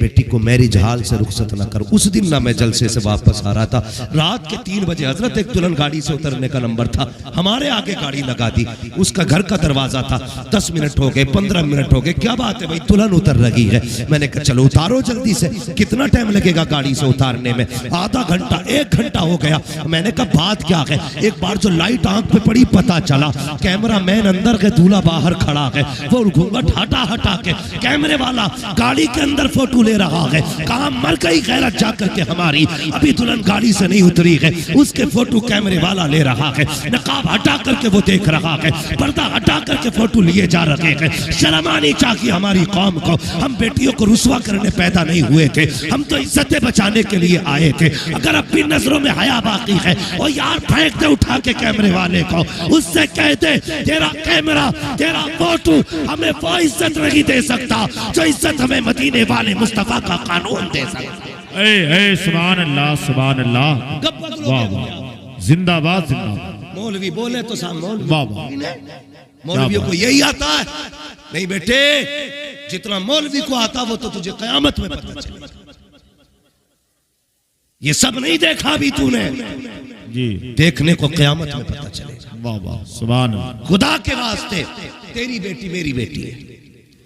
बेटी को मैरिज हाल से रुखसत ना करो। उस दिन ना मैं जलसे से वापस आ रहा था, रात के 3 बजे हजरत एक दुल्हन गाड़ी से उतरने का नंबर था, हमारे आगे गाड़ी लगा दी। उसका घर का दरवाजा था। 10 मिनट हो गए, 15 मिनट हो गए, क्या बात है भाई, दुल्हन उतर रही है। मैंने कहा चलो उतारो जल्दी से। कितना टाइम लगेगा गाड़ी से उतारने में? आधा घंटा, 1 घंटा हो गया। मैंने कहा बात क्या है? एक बार जो लाइट आंख पे पड़ी पता चला कैमरा मैन अंदर के, दूल्हा बाहर खड़ा है। वो घूंघट हटा के कैमरे वाला गाड़ी के अंदर फोटो ले रहा है। कहां मर गई गैरत जाकर के हमारी, अभी दुल्हन गाड़ी से नहीं उतरी है, उसके फोटो कैमरे वाला ले रहा है। नकाब हटा करके वो देख रहा है, पर्दा हटा करके फोटो लिए जा रहे हैं। शर्म आनी चाहिए हमारी कौम को। हम बेटियों को रुसवा करने पैदा नहीं हुए थे, हम तो इज्जतें बचाने के लिए आए थे। अगर अपनी नजरों में हया बाकी है, और यार फेंक दे उठा के कैमरे वाले को, उससे कह दे तेरा कैमरा, तेरा फोटो हमें वो इज्जत नहीं दे सकता जो इज्जत हमें मदीने वाले मुस्तफा का कानून दे सकता। सुभान अल्लाह, सुभान अल्लाह, वाह वाह, जिंदाबाद जिंदाबाद। मौलवी बोले तो सामने वाह वाह। मौलवियों को यही आता है? नहीं बेटे, जितना मौलवी को आता वो तो तुझे कयामत में पता चलेगा। ये सब नहीं देखा भी तूने, जी देखने को क़यामत में पता चलेगा। वाह वाह सुभान अल्लाह। खुदा के वास्ते तेरी बेटी मेरी बेटी है,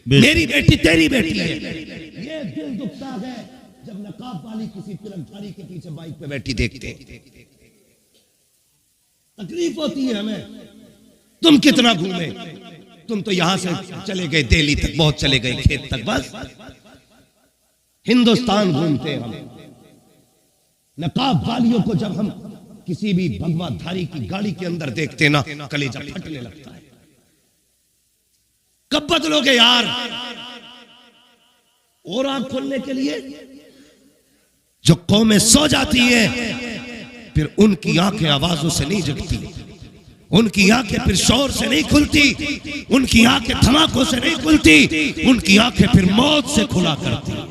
मेरी बेटी तेरी बेटी है। ये दिल दुखता है जब नकाब वाली किसी तिलकधारी के पीछे बाइक पे बैठी देखते हैं, तकलीफ होती है हमें। तुम कितना घूमे, तुम तो यहां से चले गए दिल्ली तक, बहुत चले गए खेत तक, बस हिंदुस्तान घूमते हम। नकाब वालियों को जब हम किसी भी भगवाधारी की गाड़ी के अंदर देखते ना, कलेजा फटने लगता है। कब बदलोगे यार? और आंख खोलने के लिए जो कौमें सो जाती है, फिर उनकी आंखें आवाजों से नहीं जगती, उनकी आंखें फिर शोर से नहीं खुलती, उनकी आंखें धमाकों से नहीं खुलती, उनकी आंखें फिर मौत से खुला करती है।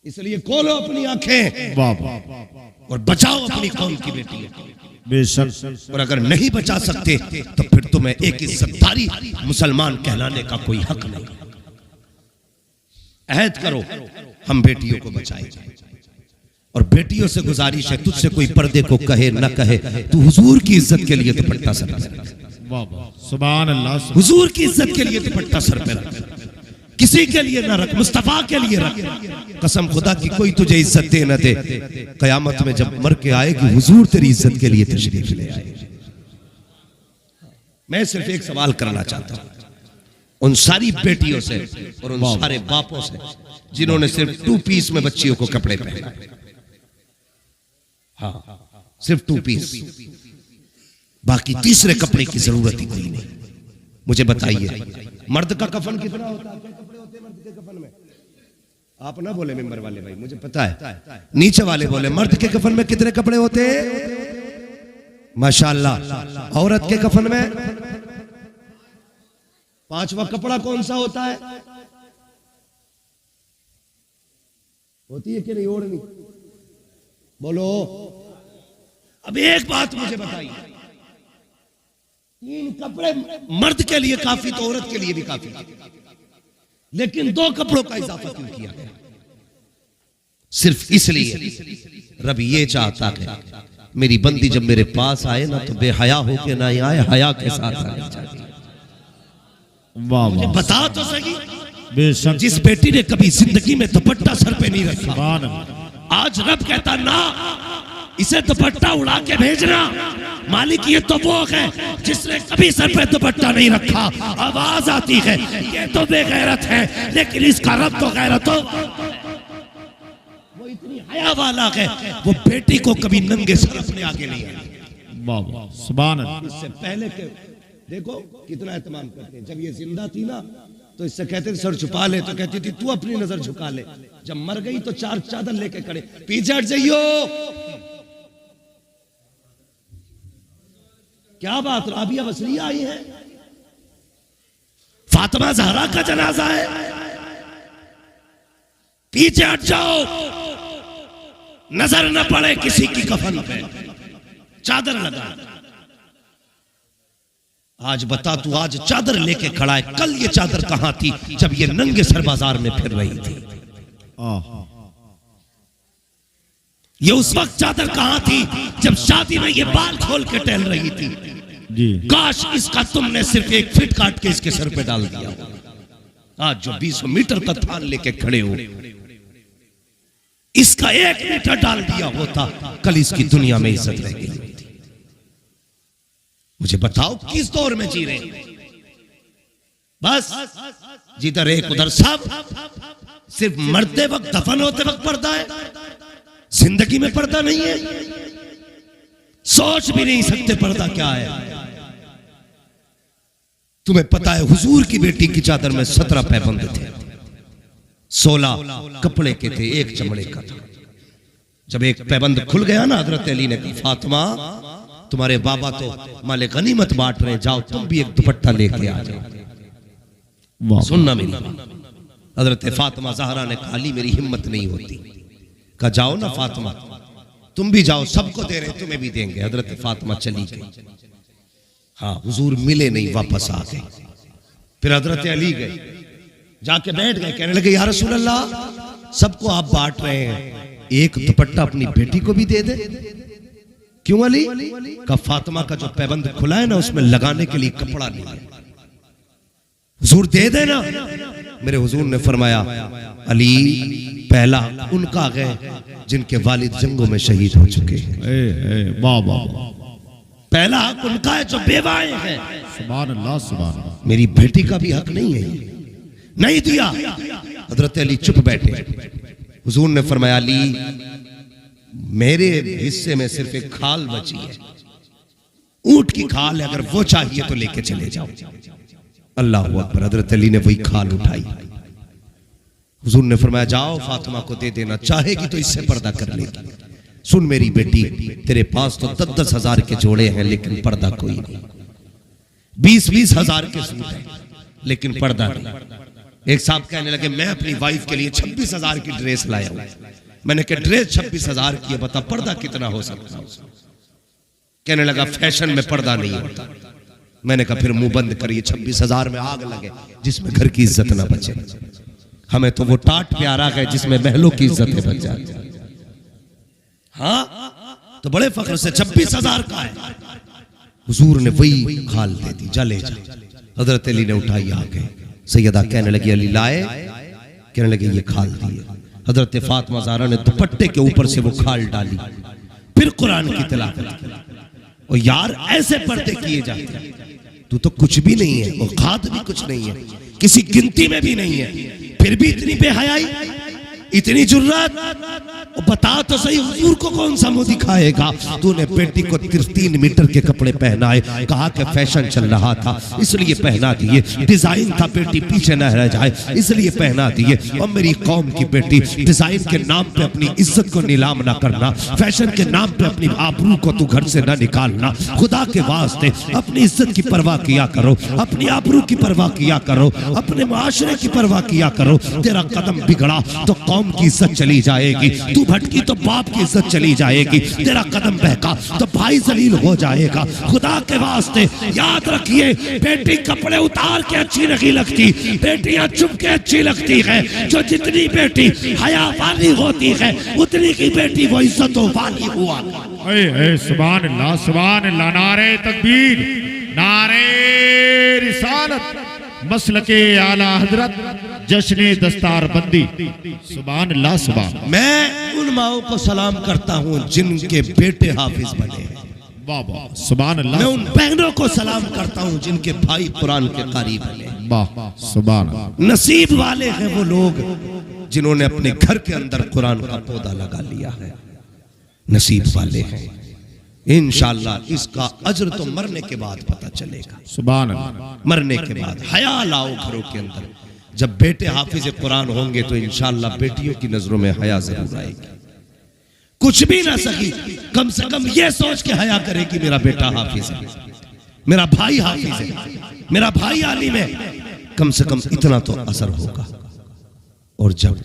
इसलिए खोलो अपनी आंखें और बचाओ अपनी कौम की बेटी बेशक। और अगर नहीं बचा सकते तो फिर तुम्हें एक इज्जतदारी मुसलमान कहलाने का कोई हक नहीं। अहद करो हम बेटियों को बचाएंगे। और बेटियों से गुजारिश है, तुझसे कोई पर्दे को कहे न कहे, तू हुजूर की इज्जत के लिए दुपट्टा सर पे रख। सुभान अल्लाह। हुजूर की इज्जत के लिए दुपट्टा सर पे रख, किसी के लिए ना रख, मुस्तफा के लिए रख। कसम खुदा की कोई तुझे इज्जत दे न दे, कयामत में जब मर के आएगी हुजूर तेरी इज्जत के लिए तशरीफ ले आए। मैं सिर्फ एक सवाल करना चाहता हूं उन सारी बेटियों से और उन सारे बापों से जिन्होंने सिर्फ 2 पीस में बच्चियों को कपड़े पहना। हाँ, सिर्फ 2 पीस, बाकी तीसरे कपड़े की जरूरत ही कोई नहीं। मुझे बताइए मर्द का कफन कितना होता है? क्या कपड़े होते हैं मर्द के कफन में? आप ना बोले मेंबर वाले भाई, मुझे पता है। नीचे वाले बोले मर्द के कफन में कितने कपड़े होते हैं? माशाअल्लाह। औरत के कफन में 5वां कपड़ा कौन सा होता है? होती है कि नहीं ओढ़नी? बोलो। अब एक बात मुझे बताइए, 3 कपड़े मर्द के लिए काफी तो औरत के लिए भी काफी, लेकिन 2 कपड़ों का इजाफा क्यों किया गया? सिर्फ इसलिए रब ये चाहता है मेरी बंदी जब मेरे पास आए ना तो बेहया होके ना आए, हया के साथ आए चाहिए। वाह, बता तो सही। बेशक। जिस बेटी ने कभी जिंदगी में दुपट्टा सर पे नहीं रखा, आज रब कहता ना इसे दुपट्टा उड़ा के भेजना। मालिक ये तो वो है जिसने कभी सर पे दुपट्टा नहीं रखा। आवाज आती है ये तो बेगैरत है, लेकिन इसका रब तो गैरत हो, वो इतनी हया वाला है, वो बेटी को कभी नंगे सर अपने आगे नहीं आया। वाह सुभान अल्लाह। इससे पहले के देखो कितना एहतमाम करते हैं। जब ये जिंदा थी ना तो इससे कहते थे सर छुपा ले, तो कहती थी तू अपनी नजर झुका ले। जब मर गई तो 4 चादर लेके खड़े, पीछे हट जाइयो। क्या बात, राबिया बसरिया आई है, फातिमा ज़हरा का जनाजा है, पीछे हट जाओ, नजर न पड़े किसी की कफन पे, चादर लगा। आज बता तू आज चादर लेके खड़ा है, कल ये चादर कहां थी जब ये नंगे सर बाजार में फिर रही थी? ये उस वक्त चादर कहां थी जब शादी में ये बाल खोल के टहल रही थी? जी। काश इसका तुमने सिर्फ 1 फीट काट के इसके सर पे डाल दिया। आज जो 20 मीटर का थान लेके खड़े हो, इसका 1 मीटर डाल दिया होता, कल इसकी दुनिया में इज्जत रह गई। मुझे बताओ किस दौर में जी रहे? बस जिधर एक उधर सब, सिर्फ मरते वक्त दफन होते वक्त पर्दा है, जिंदगी में पर्दा नहीं है। सोच भी नहीं सकते पर्दा क्या है। तुम्हें पता है हुजूर की बेटी की चादर में 17 पैबंद थे, 16 कपड़े के थे, 1 चमड़े का था। जब एक पैबंद खुल गया ना, हजरत अली ने कहा फातिमा तुम्हारे बाबा तो माले गनीमत बांट रहे, जाओ तुम भी एक दुपट्टा लेके आ जाओ। सुनना मेरी बात। हजरत फातिमा ज़हरा ने कहा अली मेरी हिम्मत नहीं होती। कहा जाओ ना फातिमा, तुम भी जाओ, सबको दे रहे तुम्हें भी देंगे। हजरत फातिमा चली गई। हाँ, हुजूर मिले नहीं, वापस आ गए। फिर हजरत अली गए, जाके बैठ गए, कहने लगे या रसूल अल्लाह सबको आप बांट रहे हैं, एक दुपट्टा अपनी बेटी को भी दे दे। क्यों अली? का फातिमा का जो पैबंद खुला है ना, उसमें लगाने के लिए कपड़ा नहीं है, हुजूर दे देना। मेरे हुजूर ने फरमाया, अली पहला उनका है जिनके वालिद जंगों में शहीद हो चुके हैं। वाह वाह, पहला हक उनका है जो बेवाएं हैं। सुभान अल्लाह, सुभान अल्लाह। मेरी बेटी का भी हक नहीं है, नहीं दिया। हजरत अली चुप बैठे। हुजूर ने फरमाया, अली मेरे हिस्से में सिर्फ एक खाल बची है, ऊंट की खाल है, अगर वो चाहिए तो लेके चले जाओ। अल्लाह अकबर। हजरत अली ने वही खाल उठाई। हुजूर ने फरमाया, जाओ फातिमा को दे देना, चाहेगी तो इससे पर्दा कर लेगी। सुन मेरी बेटी, तेरे पास तो 10-10 हजार के जोड़े हैं, लेकिन पर्दा कोई नहीं। 20-20 हजार के सूट हैं, लेकिन पर्दा नहीं। एक साहब कहने लगे, मैं अपनी वाइफ के लिए 26 हजार की ड्रेस लाया हूं। मैंने कहा ड्रेस 26 हजार की है, बता पर्दा कितना हो सकता है? कहने लगा फैशन में पर्दा नहीं होता। मैंने कहा फिर मुंह बंद करिए, 26 हजार में आग लगे जिसमें घर की इज्जत ना बचे। हमें तो वो टाट प्यारा है जिसमें महलों की इज्जतें बच जाती। हाँ तो बड़े फख्र से 26 हजार का है। हुजूर ने वही खाल दे दी, जा ले जा। हजरत अली ने उठाई, आ गए। सैयदा कहने लगी, अली लाए? कहने लगे ये खाल दी है। हजरत फातिमा ज़हरा ने दुपट्टे के ऊपर से वो खाल डाली, फिर कुरान की तिलावत की। और यार ऐसे पर्दे किए जाते हैं, तू तो कुछ भी नहीं है, और खाद भी कुछ नहीं है, किसी गिनती में भी नहीं है, फिर भी इतनी बेहयाई, इतनी जुर्रत। बता तो सही, हुजूर को कौन सा मुंह दिखाएगा? तूने बेटी को 3 मीटर के कपड़े पहनाए, कहा कि फैशन चल रहा था इसलिए पहना दिए, डिजाइन था बेटी पीछे न रह जाए इसलिए पहना दिए। और मेरी कौम की बेटी, डिजाइन के नाम पे अपनी इज्जत को नीलाम ना करना, फैशन के नाम पे अपनी आबरू को तू घर से ना निकालना। खुदा के वास्ते अपनी इज्जत की परवाह किया करो, अपनी आबरू की परवाह किया करो, अपने मुआशरे की परवाह किया करो। तेरा कदम बिगड़ा तो कौम की इज्जत चली जाएगी, तू भटकी तो बाप की इज्जत चली जाएगी, तेरा कदम बहका तो भाई जलील हो जाएगा। खुदा के वास्ते याद रखिए, बेटी कपड़े उतार के अच्छी नहीं लगती, बेटियां चुप के अच्छी लगती है। जो जितनी बेटी हया वाली होती है, उतनी की बेटी वो इज्जतों वाली हुआ। सुभान अल्लाह, सुभान अल्लाह। नारे तकबीर, नारे रिसालत, मसलके आला हजरत, जश्ने दस्तार बंदी। सुभान अल्लाह, सुभान। मैं उन माओं को सलाम करता हूं जिनके बेटे हाफिज बने। वाह वाह, सुभान अल्लाह। मैं उन बहनों को सलाम करता हूं जिनके भाई कुरान के कारी बने। वाह, सुभान। नसीब वाले हैं वो लोग जिन्होंने अपने घर के अंदर कुरान का पौधा लगा लिया है, नसीब वाले हैं। इंशाअल्लाह इसका अजर तो मरने के बाद पता चलेगा। सुभान अल्लाह। मरने के बाद हया लाओ घरों के अंदर। जब बेटे हाफिज कुरान होंगे तो इंशाअल्लाह बेटियों की नजरों में हया जरूर आएगी। कुछ भी ना सकी, कम से कम ये सोच के हया करेगी मेरा बेटा हाफिज है, मेरा भाई हाफिज है, मेरा भाई आलिम है। कम से कम इतना तो असर होगा। और जब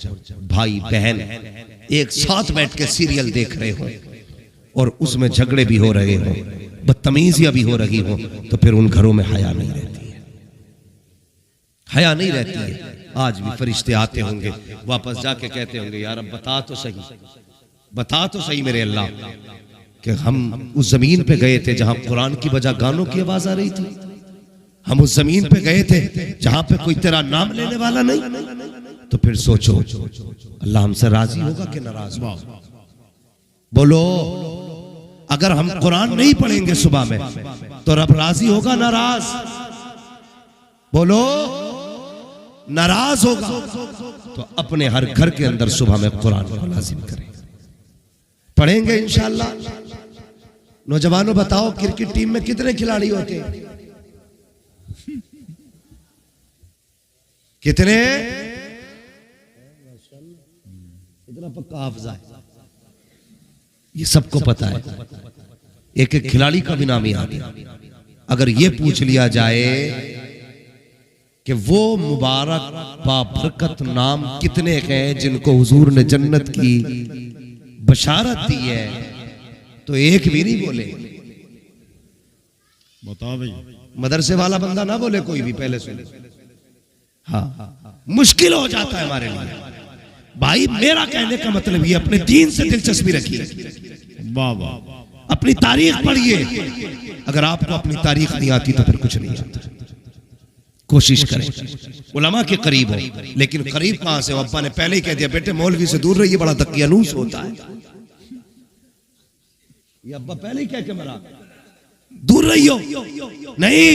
भाई बहन एक साथ बैठ के सीरियल देख रहे हो और उसमें झगड़े भी हो रहे हो, बदतमीजियां भी हो रही हो, तो फिर उन घरों में हया नहीं रहती है, हया नहीं रहती है। आज भी फरिश्ते आते होंगे, वापस जाके कहते होंगे, यार अब बता तो सही, बता तो सही मेरे अल्लाह कि हम उस जमीन पे गए थे जहां कुरान की बजाय गानों की आवाज आ रही थी। हम उस जमीन पे गए थे जहां पे कोई तेरा नाम लेने वाला नहीं। तो फिर सोचो, अल्लाह हमसे राजी होगा कि नाराज होगा? बोलो, अगर हम कुरान नहीं पढ़ेंगे सुबह में तो रब राजी होगा नाराज? बोलो, नाराज होगा। तो अपने हर घर के अंदर सुबह में कुरान को लाजिम करें, पढ़ेंगे इंशाअल्लाह। नौजवानों बताओ, क्रिकेट टीम में कितने खिलाड़ी होते हैं? कितने? इतना पक्का हाफिज़ है, ये सबको पता है। एक एक खिलाड़ी का भी नाम याद है। अगर ये पूछ लिया जाए कि वो मुबारक बाबरकत नाम कितने हैं जिनको हुजूर ने जन्नत की बशारत दी है, तो एक भी नहीं बोले। बताओ भाई, मदरसे वाला बंदा ना बोले कोई भी, पहले सुन। हाँ, मुश्किल हो जाता है हमारे लिए। भाई मेरा कहने का मतलब ये, अपने दीन से दिलचस्पी रखिए, वाह वाह, अपनी तारीख पढ़िए। अगर आपको अपनी तारीख नहीं आती तो फिर कुछ नहीं आता। कोशिश करें उलमा के करीब हो, लेकिन करीब कहां से? अब्बा ने पहले ही कह दिया बेटे मौलवी से दूर रहिए, बड़ा दकियानूस होता है। ये अब्बा पहले ही कह के मरा, दूर रहियो। नहीं,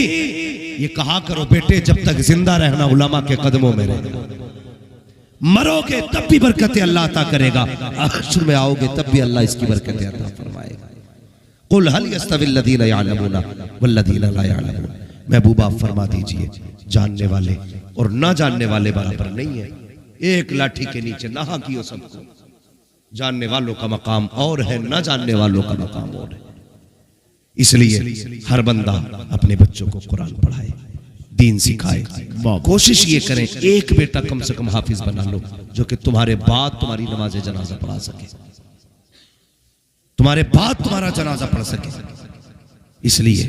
ये कहा करो बेटे जब तक जिंदा रहना उलमा के कदमों में रहना, मरोगे तब भी बरकतें अल्लाह अता करेगा, आखिर में आओगे तब भी अल्लाह इसकी बरकतें अता फरमाएगा। कुल हल यस्तविल लदीना यअलमूना वल्लदीना ला यअलमून। महबूबा आप फरमा दीजिए जानने वाले और ना जानने वाले बराबर नहीं है। एक लाठी के नीचे नहा कियो सबको। जानने वालों का मकाम और है, ना जानने वालों का मकाम और है। इसलिए हर बंदा अपने बच्चों को कुरान पढ़ाए, दीन सिखाए। कोशिश ये करें एक बेटा कम से कम हाफिज बना लो, जो कि तुम्हारे बाद तुम्हारी नमाज जनाजा पढ़ा सके, तुम्हारे बाद तुम्हारा जनाजा पढ़ सके। इसलिए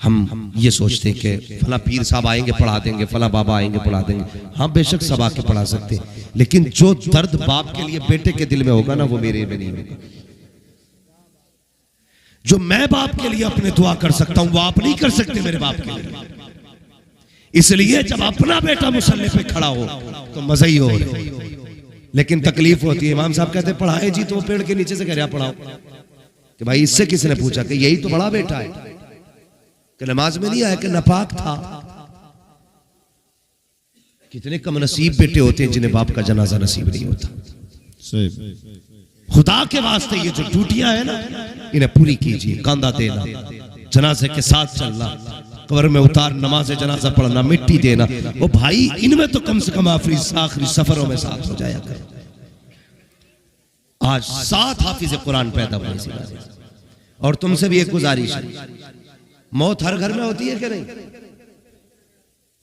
हम ये सोचते हैं कि फला पीर साहब आएंगे पढ़ा देंगे, फला बाबा आएंगे पढ़ा देंगे। हाँ बेशक सब आके पढ़ा सकते हैं, लेकिन जो दर्द बाप के लिए बेटे के दिल में होगा ना, वो मेरे में नहीं होगा। जो मैं बाप के लिए अपने दुआ कर सकता हूं, वो आप नहीं कर सकते मेरे बाप के लिए। इसलिए जब अपना बेटा मुसल्ले पे खड़ा हो तो मजा ही हो रहा है, लेकिन तकलीफ होती है। इमाम साहब कहते पढ़ाए जी, तो वो पेड़ के नीचे से कह रहा पढ़ाओ, कि भाई इससे किसने पूछा कि यही तो बड़ा बेटा है, कि नमाज में नहीं आया, कि नापाक था। कितने कम नसीब बेटे होते हैं जिन्हें बाप का जनाजा नसीब नहीं होता। खुदा के वास्ते ये जो ड्यूटियां है ना, इन्हें पूरी कीजिए। कांदा देना, जनाजे के साथ चलना, कब्र में उतार, नमाज जनाजा पढ़ना, मिट्टी देना, वो भाई इनमें तो कम से कम आखिरी सफरों में साथ हो जाया करो। आज 7 हाफिज कुरान पैदा हुए। और तुमसे भी एक गुजारिश है, मौत हर घर में होती है कि नहीं?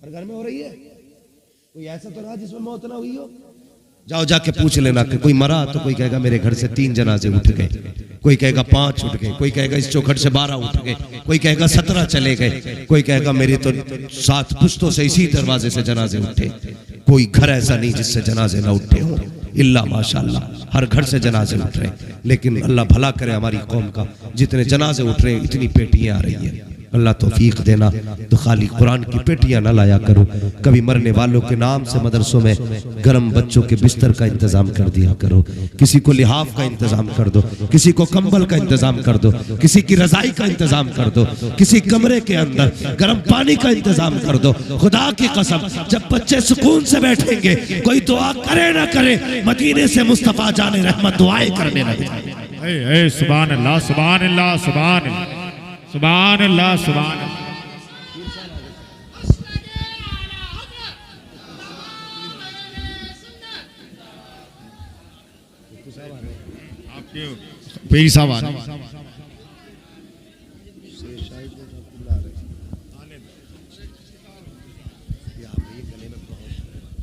हर घर में हो रही है। कोई ऐसा तो रहा जिसमें मौत ना हुई हो? जाओ जाके पूछ लेना कि कोई मरा तो कोई कहेगा मेरे घर से 3 जनाजे उठ गए, कोई कहेगा 5 उठ गए, कोई कहेगा इस चौखट से 12 उठ गए, कोई कहेगा 17 चले गए, कोई कहेगा मेरे तो 7 पुश्तों से इसी दरवाजे से जनाजे उठे। कोई घर ऐसा नहीं जिससे जनाजे ना उठे हो, इल्ला माशाअल्लाह हर घर से जनाजे उठ रहे हैं। लेकिन अल्लाह भला करे हमारी कौम का, जितने जनाजे उठ रहे हैं इतनी पेटियां आ रही है। अल्लाह तौफीक देना, तो खाली कुरान की पेटियां ना लाया करो। कभी मरने वालों के नाम से मदरसों में गर्म बच्चों के बिस्तर का इंतजाम कर दिया करो, किसी को लिहाफ का इंतजाम कर दो, किसी को कंबल का इंतजाम कर दो, किसी की रजाई का इंतजाम कर दो, किसी कमरे के अंदर गर्म पानी का इंतजाम कर दो। खुदा की कसम जब बच्चे सुकून से बैठेंगे, कोई दुआ करे ना करे, मदीने से मुस्तफा जाने रहमत दुआएं करने लगे। सुभान अल्लाह, सुभान अल्लाह, सुभान अल्लाह, सुभान अल्लाह, सुभान अल्लाह। पीर साहब आ रहे।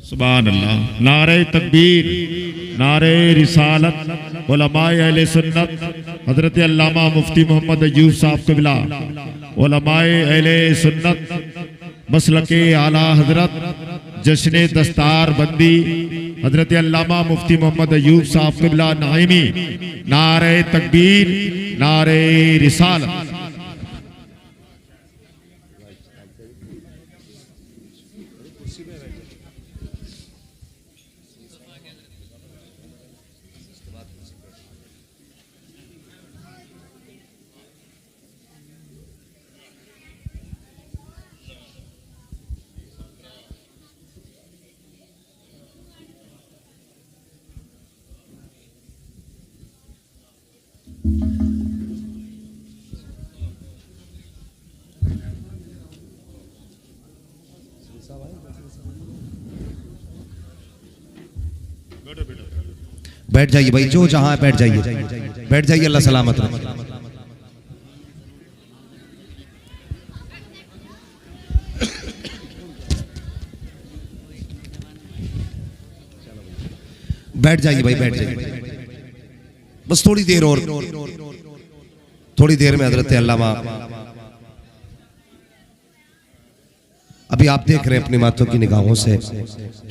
सुभान अल्लाह। नारे तकबीर, नारे रिसालत, उलमाए अहले सुन्नत हजरत अल्लामा मुफ्ती मोहम्मद अयूब साहब क़िबला, उलमाए अहले सुन्नत मसलके आला हजरत जश्न दस्तार बंदी हजरत अल्लामा मुफ्ती मोहम्मद अयूब साहब क़िबला नाइमी। नारे तकबीर, नारे रिसालत। बैठ जाइए भाई, जो जहां है बैठ जाइए, बैठ जाइए, अल्लाह सलामत रखे। बैठ जाइए भाई, बैठ जाइए, बस थोड़ी देर और, थोड़ी देर में हजरत अल्लामा, अभी आप देख रहे हैं अपनी मातों की निगाहों से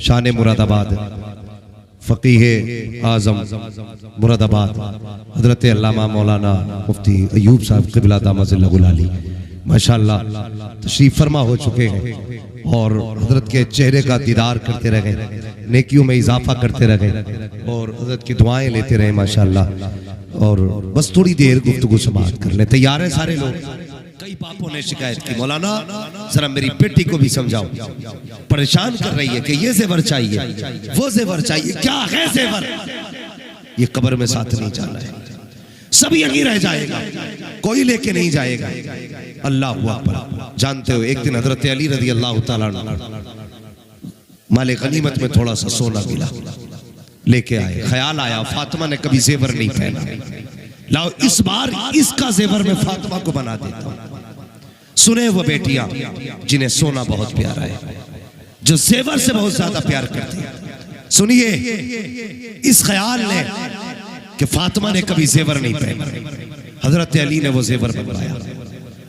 शान मुरादाबाद फ़क़ीह आज़म मुरादाबाद हज़रत अल्लामा मौलाना मुफ्ती अयूब साहब क़िबला दामज़िल्लहुल आली माशाअल्लाह तशरीफ़ फरमा हो चुके हैं और हज़रत के चेहरे का दीदार करते रहे, नेकियों में इजाफा करते रहे और हज़रत की दुआएं लेते रहे माशाअल्लाह। और बस थोड़ी देर गुफ्तगू समाअत कर ले। तैयार है सारे लोग? कई बापों ने शिकायत की, मौलाना जरा मेरी बेटी को भी समझाओ, परेशान कर रही है कि ये जेवर चाहिए, वो जेवर चाहिए। क्या है जेवर? ये कब्र में साथ नहीं जाना है, सब यहीं रह जाएगा, कोई लेके नहीं जाएगा। अल्लाह अकबर। जानते हो एक दिन हजरत अली रज़ी अल्लाह तआला अन्हु माले गनीमत में थोड़ा सा सोना मिला, लेके आए। ख्याल आया फातिमा ने कभी जेवर नहीं पहना, लाओ इस बार इसका जेवर में फातिमा को बना देता हूं। सुने वो बेटियां जिन्हें सोना बहुत प्यारा है, जो जेवर से बहुत ज्यादा प्यार करती है, सुनिए इस ख्याल ने कि फातिमा ने कभी जेवर नहीं पहना, हजरत अली ने वो जेवर बनवाया,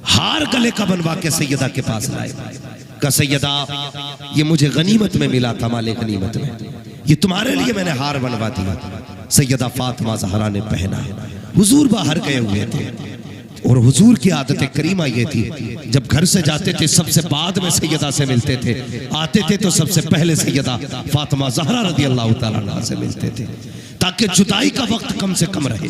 हार गले का बनवा के सैयदा के पास लाए। का सैयदा ये मुझे गनीमत में मिला था, माले गनीमत में, ये तुम्हारे लिए मैंने हार बनवा दिया। सैयदा फातिमा ज़हरा ने पहना। हुजूर बाहर गए हुए थे और हुजूर की आदत करीमा ये थी, जब घर से जाते थे सबसे बाद में सैयदा से मिलते थे, आते थे तो सबसे पहले सैयदा फातिमा ज़हरा रज़ी अल्लाह तआला अन्हा से मिलते थे, ताकि जुदाई का वक्त कम से कम रहे।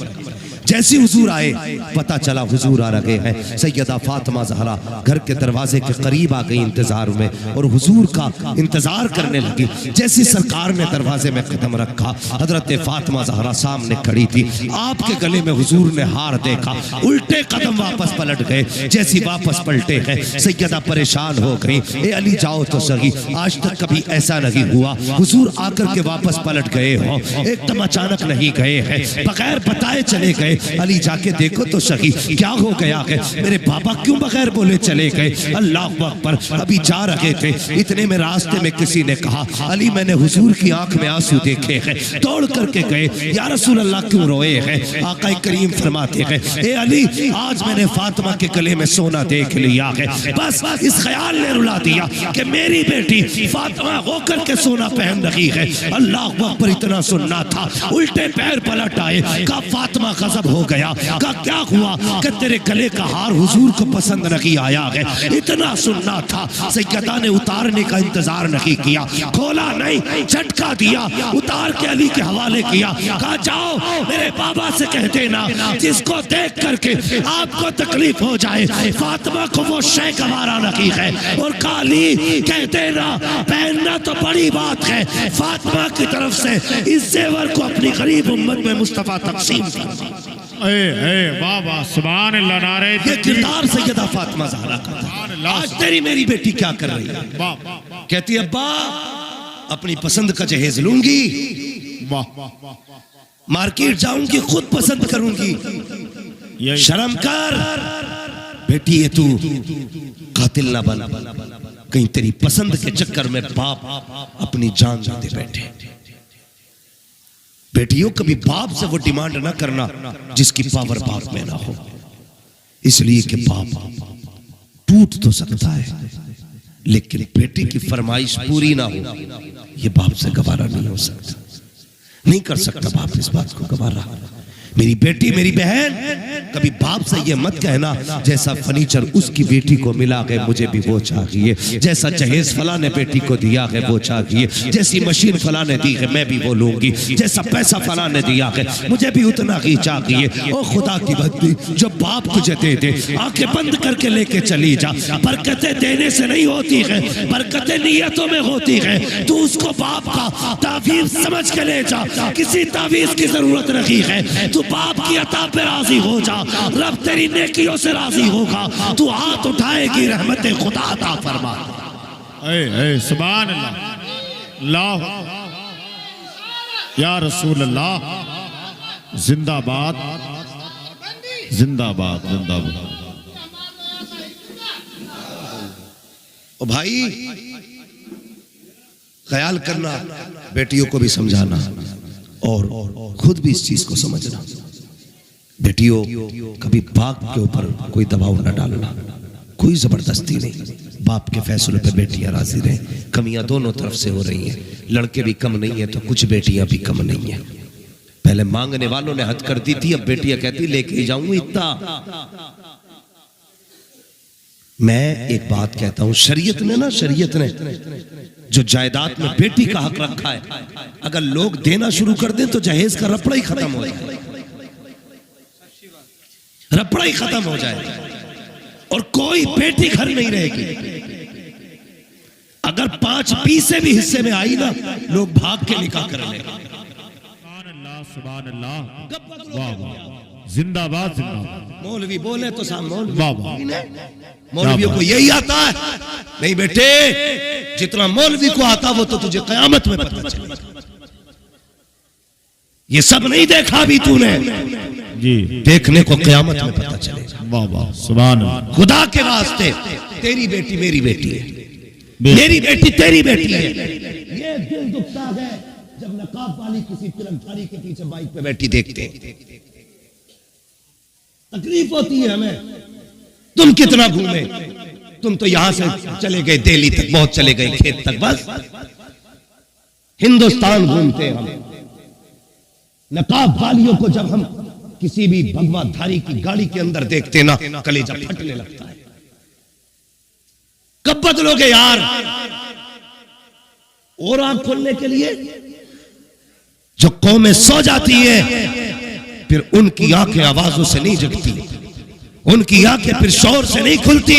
जैसे हुजूर आए पता चला हुजूर आ रहे हैं, सैयदा फातिमा ज़हरा घर के दरवाजे के करीब आ गई इंतजार में और हुजूर का इंतजार करने लगी। जैसी सरकार ने दरवाजे में कदम रखा, हजरत फातिमा ज़हरा सामने खड़ी थी, आपके गले में हुजूर ने हार देखा, उल्टे कदम वापस पलट गए। जैसी वापस पलटे हैं सैयदा परेशान हो गई, ए अली जाओ तो सही, आज तक कभी ऐसा नहीं हुआ हुजूर आकर के वापस पलट गए हो, एकदम अचानक नहीं गए हैं, बगैर बताए चले गए। अली जाके देखो तो सही क्या हो गया है, मेरे बाबा क्यों बगैर बोले चले गए? अल्लाह अकबर। अभी जा रहे थे, इतने में रास्ते में किसी ने कहा, अली मैंने हुजूर की आंख में आंसू देखे हैं। दौड़ करके गए, या रसूल अल्लाह क्यों रोए हैं? आका करीम फरमाते हैं, ए अली आज मैंने फातिमा के गले में सोना देख लिया है, बस इस ख्याल ने रुला दिया कि मेरी बेटी फातिमा होकर के सोना पहन रही है। अल्लाह अकबर। इतना सुनना था, उल्टे पैर पलट आए, का फातिमा गजब हो गया, का क्या हुआ कि तेरे गले का हार हुजूर को पसंद नहीं आया है। इतना सुनना था, सैयदा ने उतारने का इंतजार नहीं किया, खोला नहीं, झटका दिया, उतार के अली के हवाले किया, कहा जाओ मेरे बाबा से कह देना जिसको देख करके आपको तकलीफ हो जाए फातिमा को वो शय गवारा नहीं है, और काली कह देना पहनना तो बड़ी बात है, फातिमा की तरफ से इस जेवर को अपनी गरीब उम्मत में मुस्तफा तकसीम। वाह वाह सुभान अल्लाह। नारे ये किरदार सैयदा फातिमा ज़हरा का था। आज तेरी मेरी बेटी क्या कर रही है? कहती है अब्बा अपनी पसंद का जहेज लूंगी, मार्केट जाऊंगी, खुद पसंद करूंगी। शर्म कर बेटी, ये तू कातिल ना बन, कहीं तेरी पसंद के चक्कर में बाप अपनी जान ना दे बैठे। बेटियों कभी बाप से वो डिमांड ना करना जिसकी पावर बाप में ना हो, इसलिए कि बाप टूट तो सकता है लेकिन बेटी की फरमाइश पूरी ना हो ये बाप से गवारा नहीं हो सकता, नहीं कर सकता बाप इस बात को गवारा। मेरी बेटी मेरी बहन कभी बाप से ये मत कहना जैसा फर्नीचर उसकी बेटी को मिला है मुझे भी वो चाहिए, जैसा जहेज फला ने बेटी को दिया है वो चाहिए, जैसी मशीन फला ने दी है मैं भी वो लूंगी, जैसा पैसा फला ने दिया है मुझे भी उतना ही चाहिए। ओ खुदा की बंदी, जब बाप तुझे दे दे आंखें बंद करके लेके चली जा। बरकतें देने से नहीं होती है, बरकतें नियतों में होती है। तू उसको बाप का तावीज़ समझ के ले जा, किसी तावीज़ की जरूरत नहीं है। तू बाप की अता पे राजी हो जा, रब तेरी नेकियों से राजी होगा, तू हाथ उठाएगी रहमत खुदा अता फरमा। सुभान अल्लाह, अल्लाह या रसूल अल्लाह, जिंदाबाद जिंदाबाद जिंदाबाद। ओ भाई ख्याल करना, बेटियों को भी समझाना और खुद भी इस चीज को समझना। बेटियों कभी बाप के ऊपर कोई दबाव न डालना, कोई जबरदस्ती नहीं, बाप के फैसलों पे बेटियां राजी रहे। कमियां दोनों तरफ से हो रही हैं, लड़के भी कम नहीं है तो कुछ बेटियां भी कम नहीं है। पहले मांगने वालों ने हद कर दी थी, अब बेटियां कहती लेके जाऊं इतना। मैं एक बात कहता हूं, शरीयत ने जो जायदाद में बेटी का हक रखा है, अगर लोग देना शुरू कर दें तो जहेज का रपड़ा ही खत्म हो जाए, रपड़ा ही खत्म हो जाए और कोई बेटी घर नहीं रहेगी। अगर 5 पैसे भी हिस्से में आई ना, लोग भाग के निकाह कर लेंगे। सुभान अल्लाह, वाह वाह, जिंदाबाद जिंदाबाद। मौलवी बोले तो सामने वाह वाह, मौलवियों को यही आता है। नहीं बेटे, जितना मौलवी को आता वो तो तुझे क़यामत में पता चलेगा। ये सब नहीं देखा भी तूने जी, देखने को क़यामत में पता चलेगा। वाह वाह, सुभान अल्लाह। खुदा के वास्ते, तेरी बेटी मेरी बेटी है, मेरी बेटी तेरी बेटी है। ये दिल दुखता है जब नकाब वाली किसी तिरंगधारी के पीछे बाइक पे बैठी देखते हैं, तकलीफ होती है हमें। तुम कितना घूमे, तुम तो यहां से चले गए दिल्ली तक, बहुत चले गए खेत तक, बस हिंदुस्तान घूमते हम। नकाब वालियों को जब हम किसी भी भगवाधारी की गाड़ी के अंदर देखते ना, कलेजा फटने लगता है। कब बदलोगे यार? और आंख खोलने के लिए जो कौमें सो जाती है, फिर उनकी आंखें आवाजों से नहीं जगती, उनकी आंखें फिर शोर से नहीं खुलती,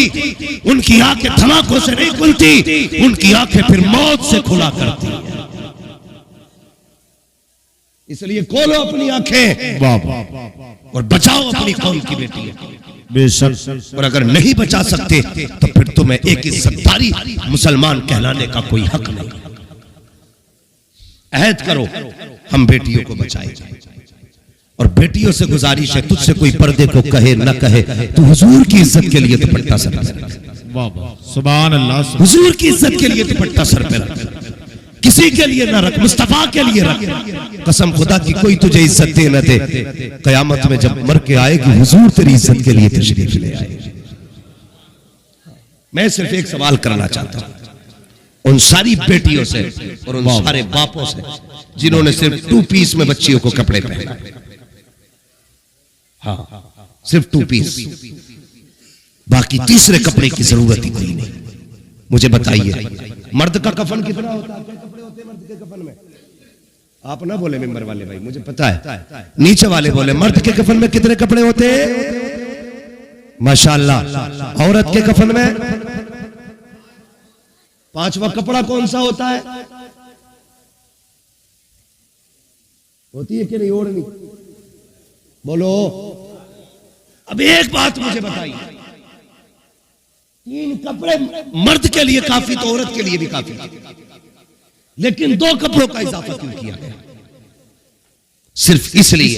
उनकी आंखें धमाकों से नहीं खुलती, उनकी आंखें फिर मौत से खुला करती है। इसलिए खोलो अपनी आंखें और बचाओ अपनी कौम की बेटी। बेशक, और अगर नहीं बचा सकते तो फिर तुम्हें एक इज्जतदारी मुसलमान कहलाने का कोई हक नहीं। अहद करो हम बेटियों को बचाएंगे। और बेटियों से गुजारिश है, तुझसे कोई पर्दे को कहे न कहे, तू हुजूर की इज्जत के लिए दुपट्टा सर पे रख। वाह वाह, सुभान अल्लाह। हुजूर की इज्जत के लिए दुपट्टा सर पे रख, किसी के लिए ना रख, मुस्तफा के लिए रख। कसम खुदा की कोई तुझे इज्जत दे न दे, कयामत में जब मर के आएगी हुजूर तेरी इज्जत के लिए तशरीफ ले आए। मैं सिर्फ एक सवाल करना चाहता हूं उन सारी बेटियों से और उन सारे बापों से जिन्होंने सिर्फ 2 पीस में बच्चियों को कपड़े पहने। हाँ, सिर्फ 2 पीस, बाकी तीसरे कपड़े की जरूरत ही कोई नहीं। मुझे बताइए मर्द का कफन कितना होता है? कपड़े होते हैं मर्द के कफन में? आप ना बोले मेंबर वाले भाई, मुझे पता है। नीचे वाले बोले मर्द के कफन में कितने कपड़े होते हैं? माशाअल्लाह। औरत के कफन में 5वां कपड़ा कौन सा होता है? होती है कि नहीं ओढ़नी? बोलो। अब एक बात मुझे बताइए, 3 कपड़े मर्द के लिए काफी तो औरत के लिए भी काफी, लेकिन 2 कपड़ों का इजाफा क्यों किया गया? सिर्फ इसलिए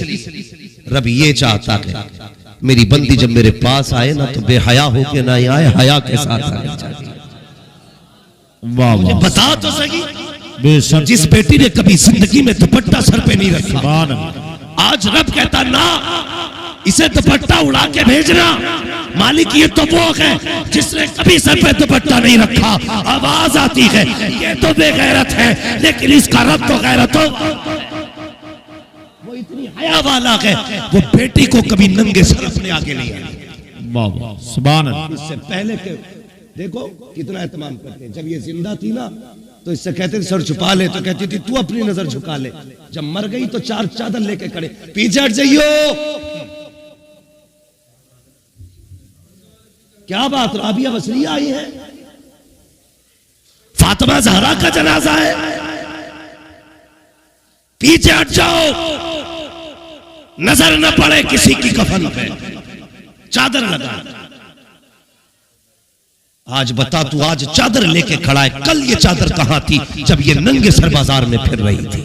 रब ये चाहता है मेरी बंदी जब मेरे पास आए ना तो बेहया होके ना आए, हया के साथ आनी चाहिए। वाह वाह, बता तो सही। बेशक, जिस बेटी ने कभी जिंदगी में दुपट्टा सर पे नहीं रखा, सुभान अल्लाह। आज रब कहता ना, इसे दुपट्टा उड़ा के भेजना। मालिक ये तो वो है जिसने कभी सर पे दुपट्टा नहीं रखा। आवाज आती है ये तो बेगैरत है, लेकिन इसका रब तो गैरत हो, वो इतनी हया वाला है, वो बेटी को कभी नंगे सर अपने आगे नहीं आए। वाह वाह, सुभान अल्लाह। इससे पहले के देखो कितना एहतमाम करते हैं। जब ये जिंदा थी ना तो इससे कहते थे सर छुपा ले, तो कहती थी तू अपनी नजर झुका ले। जब मर गई तो 4 चादर लेके खड़े, पीछे हट जाइयो। क्या बात, राबिया बसरिया आई है, फातिमा ज़हरा का जनाजा है, पीछे हट जाओ, नजर न पड़े किसी की कफन पे, चादर लगा। आज बता तू आज चादर लेके खड़ा है, कल ये चादर कहां थी जब ये नंगे सर बाजार में फिर रही थी?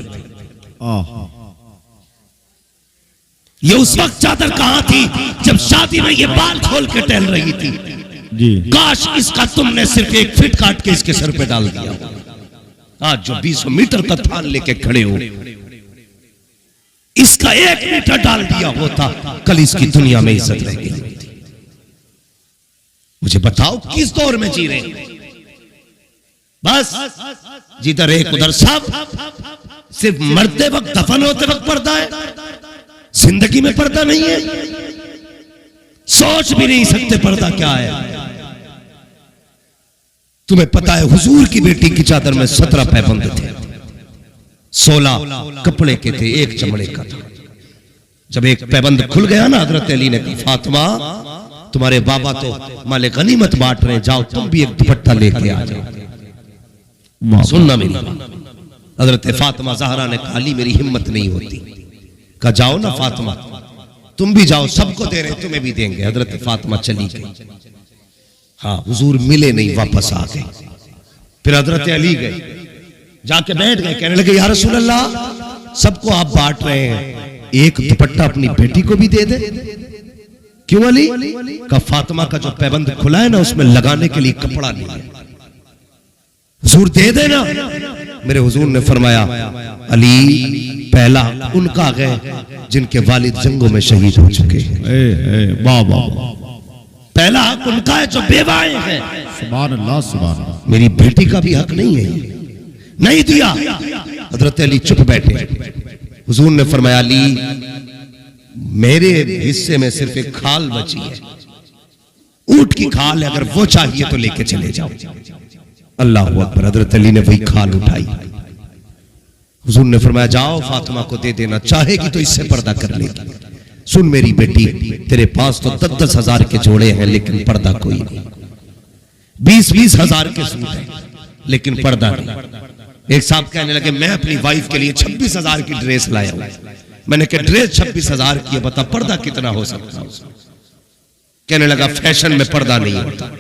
ये उस वक्त चादर कहां थी जब शादी में ये बाल खोल के टहल रही थी जी। काश इसका तुमने सिर्फ 1 फीट काट के इसके सर पे डाल दिया। आज जो 20 मीटर का थान लेके खड़े हो, इसका 1 मीटर डाल दिया होता, कल इसकी दुनिया में इज्जत रह गई। मुझे बताओ किस दौर में जी रहे हैं? बस जिधर एक उधर सब। सिर्फ मरते वक्त, दफन होते वक्त पर्दा है, जिंदगी में पर्दा नहीं है। सोच भी नहीं सकते पर्दा क्या है। तुम्हें पता है हुजूर की बेटी की चादर में 17 पैबंद थे, 16 कपड़े के थे, एक चमड़े का था। जब एक पैबंद खुल गया ना, हजरत अली ने कहा फातिमा तुम्हारे बाबा तो माले गनीमत बांट रहे हैं, जाओ तुम भी एक दुपट्टा लेके आ जाओ। सुनना मेरी हजरत फातिमा ज़हरा ने कहा अली मेरी हिम्मत नहीं होती। कहा जाओ ना फातिमा, तुम भी जाओ, सबको दे रहे तुम्हें भी देंगे। हजरत फातिमा चली गई। हाँ, हुजूर मिले नहीं, वापस आ गए। फिर हजरत अली गए, जाके बैठ गए, कहने लगे या रसूल अल्लाह सबको आप बांट रहे हैं, एक दुपट्टा अपनी बेटी को भी दे दे। क्यों अली? का फातिमा का जो पैबंद खुला है ना, उसमें लगाने के लिए कपड़ा नहीं है, हुजूर दे देना। मेरे हुजूर ने फरमाया अली पहला उनका गए जिनके वालिद जंगों में शहीद हो चुके हैं। वाह वाह, पहला हक उनका है जो बेवाएं हैं। सुभान अल्लाह, सुभान अल्लाह। मेरी बेटी का भी हक नहीं है, नहीं दिया। हजरत अली चुप बैठे। हुजूर ने फरमाया अली मेरे हिस्से में सिर्फ एक खाल बची है, ऊंट की खाल है, अगर वो चाहिए तो लेके चले जाओ। अल्लाह अकबर। हजरत अली ने वही खाल उठाई। हुजूर ने फरमाया जाओ फातिमा को दे देना, चाहेगी तो इससे पर्दा कर लेगी। सुन मेरी बेटी, तेरे पास तो 10-10 हजार के जोड़े हैं लेकिन पर्दा कोई नहीं, 20-20 हजार के सूट हैं लेकिन पर्दा नहीं। एक साहब कहने लगे मैं अपनी वाइफ के लिए 26 हजार की ड्रेस लाया हूं। मैंने कहा ड्रेस 26 हजार की है, बता पर्दा कितना हो सकता है? कहने लगा फैशन में पर्दा नहीं होता।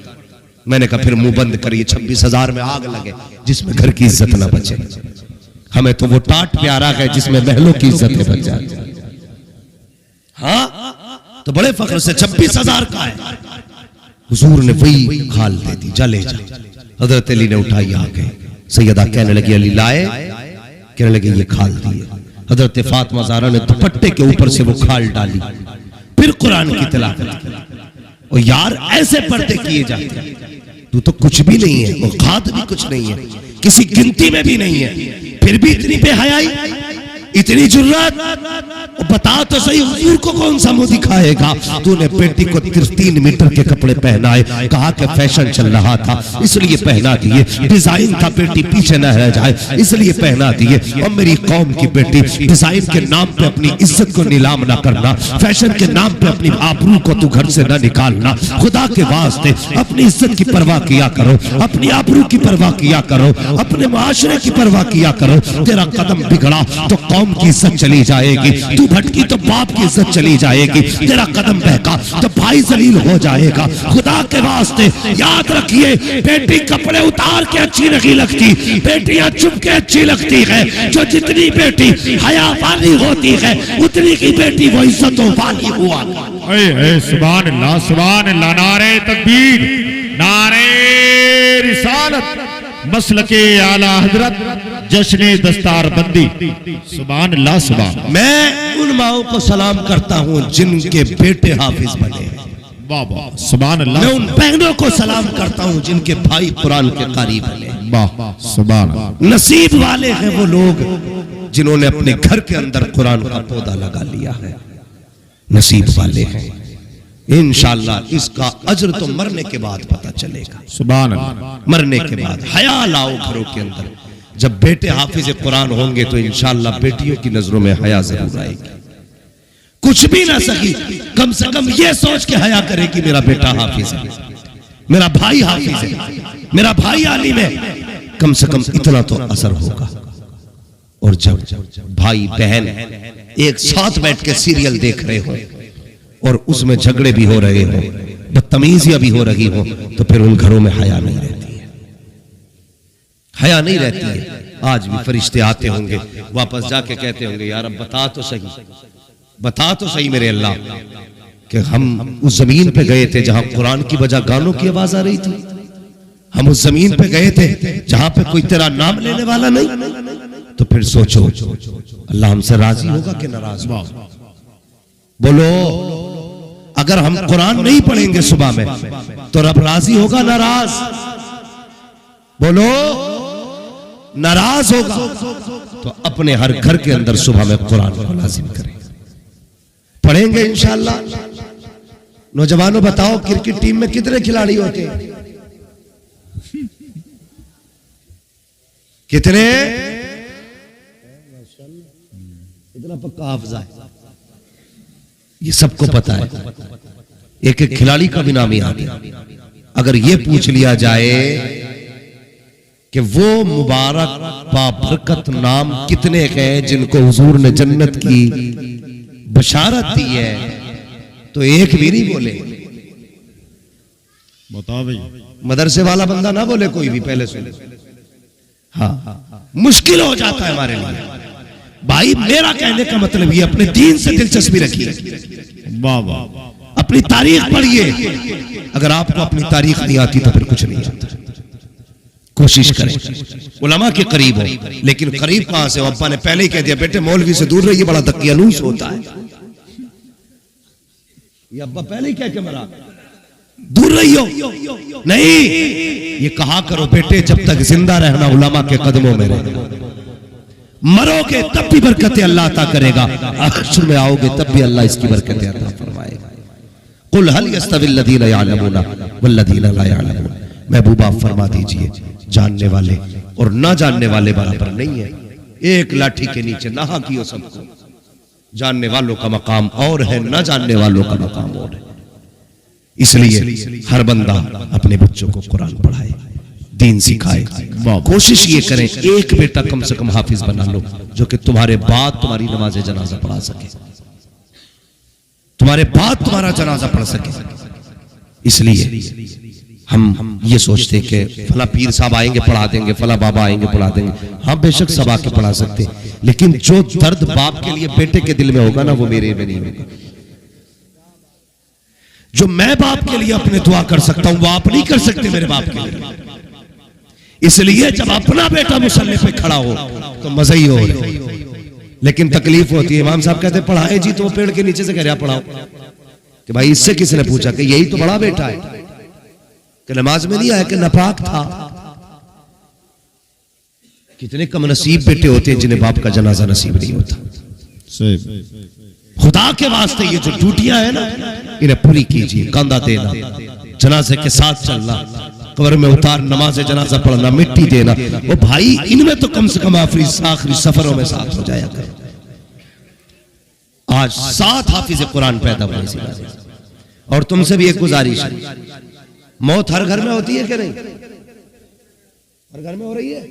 मैंने कहा फिर मुंह बंद करिए, 26 हजार में आग लगे जिसमें घर की इज्जत ना बचे। हमें तो वो टाट प्यारा है जिसमें महलों की इज्जत बच जाए। हाँ तो बड़े फख्र से 26 हजार का है। हुजूर ने वही खाल दे दी, जा ले जा। हजरत अली ने उठाई, आ गए। सैयदा कहने लगी अली लाए? कहने लगे ये खाल दिए। हजरत फातिमा ज़हरा ने दुपट्टे के ऊपर से वो खाल डाली, फिर कुरान की तिलावत की। और यार ऐसे पर्दे किए जाते हैं, तू तो कुछ भी नहीं है, औकात भी कुछ नहीं है, किसी गिनती में भी नहीं है, फिर भी इतनी बेहयाई, इतनी जुर्रत। बता तो सही हुजूर को कौन सा मुंह दिखाएगा? तूने बेटी को 3 मीटर के कपड़े पहनाए, कहा कि फैशन चल रहा था इसलिए पहना दिए, डिजाइन का बेटी पीछे न रह जाए इसलिए पहना दिए। और मेरी कौम की बेटी, डिजाइन के नाम पे अपनी इज्जत को नीलाम ना करना, फैशन के नाम पे अपनी आबरू को तू घर से ना निकालना। खुदा के वास्ते अपनी इज्जत की परवाह किया करो, अपनी आबरू की परवाह किया करो, अपने मुआशरे की परवाह किया करो। तेरा कदम बिगड़ा तो कौम की इज्जत चली जाएगी, तू भटकी तो बाप की इज्जत चली जाएगी, तेरा कदम बहका तो भाई जलील हो जाएगा। खुदा के वास्ते याद रखिए, बेटी कपड़े उतार के अच्छी नहीं लगती, बेटियां चुप के अच्छी लगती है। जो जितनी बेटी हया वाली होती है उतनी की बेटी वो इज्जतों वाली हुआ। सुभान अल्लाह, सुभान अल्लाह। नारे तकबीर, नारे रिसालत, मसलके आला हजरत, जश्ने दस्तार बंदी। सुभान अल्लाह, सुभान। मैं उन माओं को सलाम करता हूं जिनके बेटे हाफिज बने हैं। वाह वाह, सुभान अल्लाह। मैं उन बहनों को सलाम करता हूं जिनके भाई कुरान के कारी बने। वाह, सुभान। नसीब वाले हैं वो लोग जिन्होंने अपने घर के अंदर कुरान का पौधा लगा लिया है, नसीब वाले हैं। इंशाअल्लाह इसका अज्र तो मरने के बाद पता चलेगा। सुभान अल्लाह। मरने के बाद हया लाओ घरों के अंदर। जब बेटे हाफिज कुरान होंगे तो इंशाअल्लाह बेटियों की नजरों में हया जरूर आएगी। कुछ भी ना सकी, कम से कम ये सोच के हया करे कि मेरा बेटा हाफिज है, मेरा भाई हाफिज है, मेरा भाई आलिम है। कम से कम इतना तो असर होगा। और जब भाई बहन एक साथ बैठ के सीरियल देख रहे हो और उसमें झगड़े भी हो रहे हो, बदतमीजियां भी हो रही हो, तो फिर उन घरों में हया नहीं रहती है, हया नहीं रहती है। आज भी फरिश्ते आते होंगे, वापस जाके कहते होंगे यार अब बता तो सही, बता तो सही मेरे अल्लाह कि हम उस जमीन पे गए थे जहां कुरान की बजाय गानों की आवाज आ रही थी, हम उस जमीन पे गए थे जहां पे कोई तेरा नाम लेने वाला नहीं। तो फिर सोचो अल्लाह हमसे राजी होगा कि नाराज होगा? बोलो, अगर हम कुरान नहीं पढ़ेंगे सुबह में तो रब राजी होगा नाराज? बोलो। नाराज होगा तो अपने हर घर के अंदर सुबह में कुरान को लाजिम करें, पढ़ेंगे इंशाअल्लाह। नौजवानों बताओ क्रिकेट टीम में कितने खिलाड़ी होते हैं? कितने? इतना पक्का हाफिजा है, ये सबको पता है। एक एक खिलाड़ी का भी नाम याद है। अगर ये पूछ लिया जाए कि वो मुबारक बाबरकत नाम कितने हैं जिनको हुजूर ने जन्नत की बशारत दी है, तो एक भी नहीं बोले। बताओ भाई, मदरसे वाला बंदा ना बोले कोई भी, पहले सुन। हाँ, मुश्किल हो जाता है हमारे लिए। भाई मेरा कहने का मतलब ये, अपने दीन से दिलचस्पी रखिए, वाह वाह, अपनी तारीख पढ़िए। अगर आपको अपनी तारीख नहीं आती तो फिर कुछ नहीं आता। कोशिश करें उलमा के करीब हो, लेकिन करीब कहां से? अब्बा ने पहले ही कह दिया बेटे मौलवी से दूर रहिए, बड़ा दकियानूस होता है। ये अब्बा पहले ही कह के मरा, दूर रहियो। नहीं, ये कहा करो बेटे जब तक जिंदा रहना उलमा के कदमों में रहे, मरोगे तब भी बरकतें अल्लाह अता करेगा, हश्र में आओगे तब भी अल्लाह इसकी बरकतें अता फरमाएगा। कुल हल यस्तविल्लज़ीना यअलमूना वल्लज़ीना ला यअलमून। महबूबा फरमा दीजिए जानने वाले और ना जानने वाले बराबर नहीं है। एक लाठी के नीचे नहा कियो सबको। जानने वालों का मकाम और है, ना जानने वालों का मकाम और है। इसलिए हर बंदा अपने बच्चों को कुरान पढ़ाए, दीन सिखाए। कोशिश ये करें एक बेटा कम से कम हाफिज बना लो, जो कि तुम्हारे बाद तुम्हारी नमाज जनाजा पढ़ा सके, तुम्हारे बाद तुम्हारा जनाजा पढ़ सके। इसलिए हम ये सोचते कि फला पीर साहब आएंगे पढ़ा देंगे, फला बाबा आएंगे पढ़ा देंगे। हाँ बेशक सब आके पढ़ा सकते, लेकिन जो दर्द बाप के लिए बेटे के दिल में होगा ना, वो मेरे में नहीं होगा। जो मैं बाप के लिए अपने दुआ कर सकता हूं, वो आप नहीं कर सकते मेरे बाप के लिए। इसलिए जब अपना बेटा मुसल्ले पे खड़ा हो तो मजा ही हो, लेकिन तकलीफ होती है। इमाम साहब कहते पढ़ाए जी, तो वो पेड़ के नीचे से कह रहा पढ़ाओ, कि भाई इससे किसने पूछा कि यही तो बड़ा बेटा है, कि नमाज में नहीं आया कि नापाक था। कितने कम नसीब बेटे होते हैं जिन्हें बाप का जनाजा नसीब नहीं होता। खुदा के वास्ते ये जो ड्यूटियां है ना, इन्हें पूरी कीजिए। कंधा देना, जनाजे के साथ चलना, कब्र में उतार, नमाज जनाजा पढ़ना, मिट्टी देना, वो भाई इनमें तो कम से कम आखिरी सफरों में साथ हो जाया करो। आज 7 हाफिज कुरान पैदा हुए इसी बात। और तुमसे भी एक गुजारिश है, मौत हर घर में होती है कि नहीं? हर घर में हो रही है?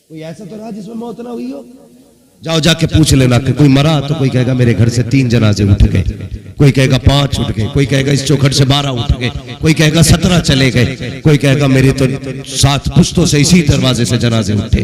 कोई ऐसा तो रहा जिसमें मौत ना हुई हो? जाओ जाके पूछ लेना कि कोई मरा तो कोई कहेगा मेरे घर से 3 जनाजे उठ गए, कोई कहेगा 5 उठ गए, कोई कहेगा इस चौखट से 12 उठ गए, कोई कहेगा 17 चले गए, कोई कहेगा मेरे तो 7 पुश्तों से इसी दरवाजे से जनाजे उठे।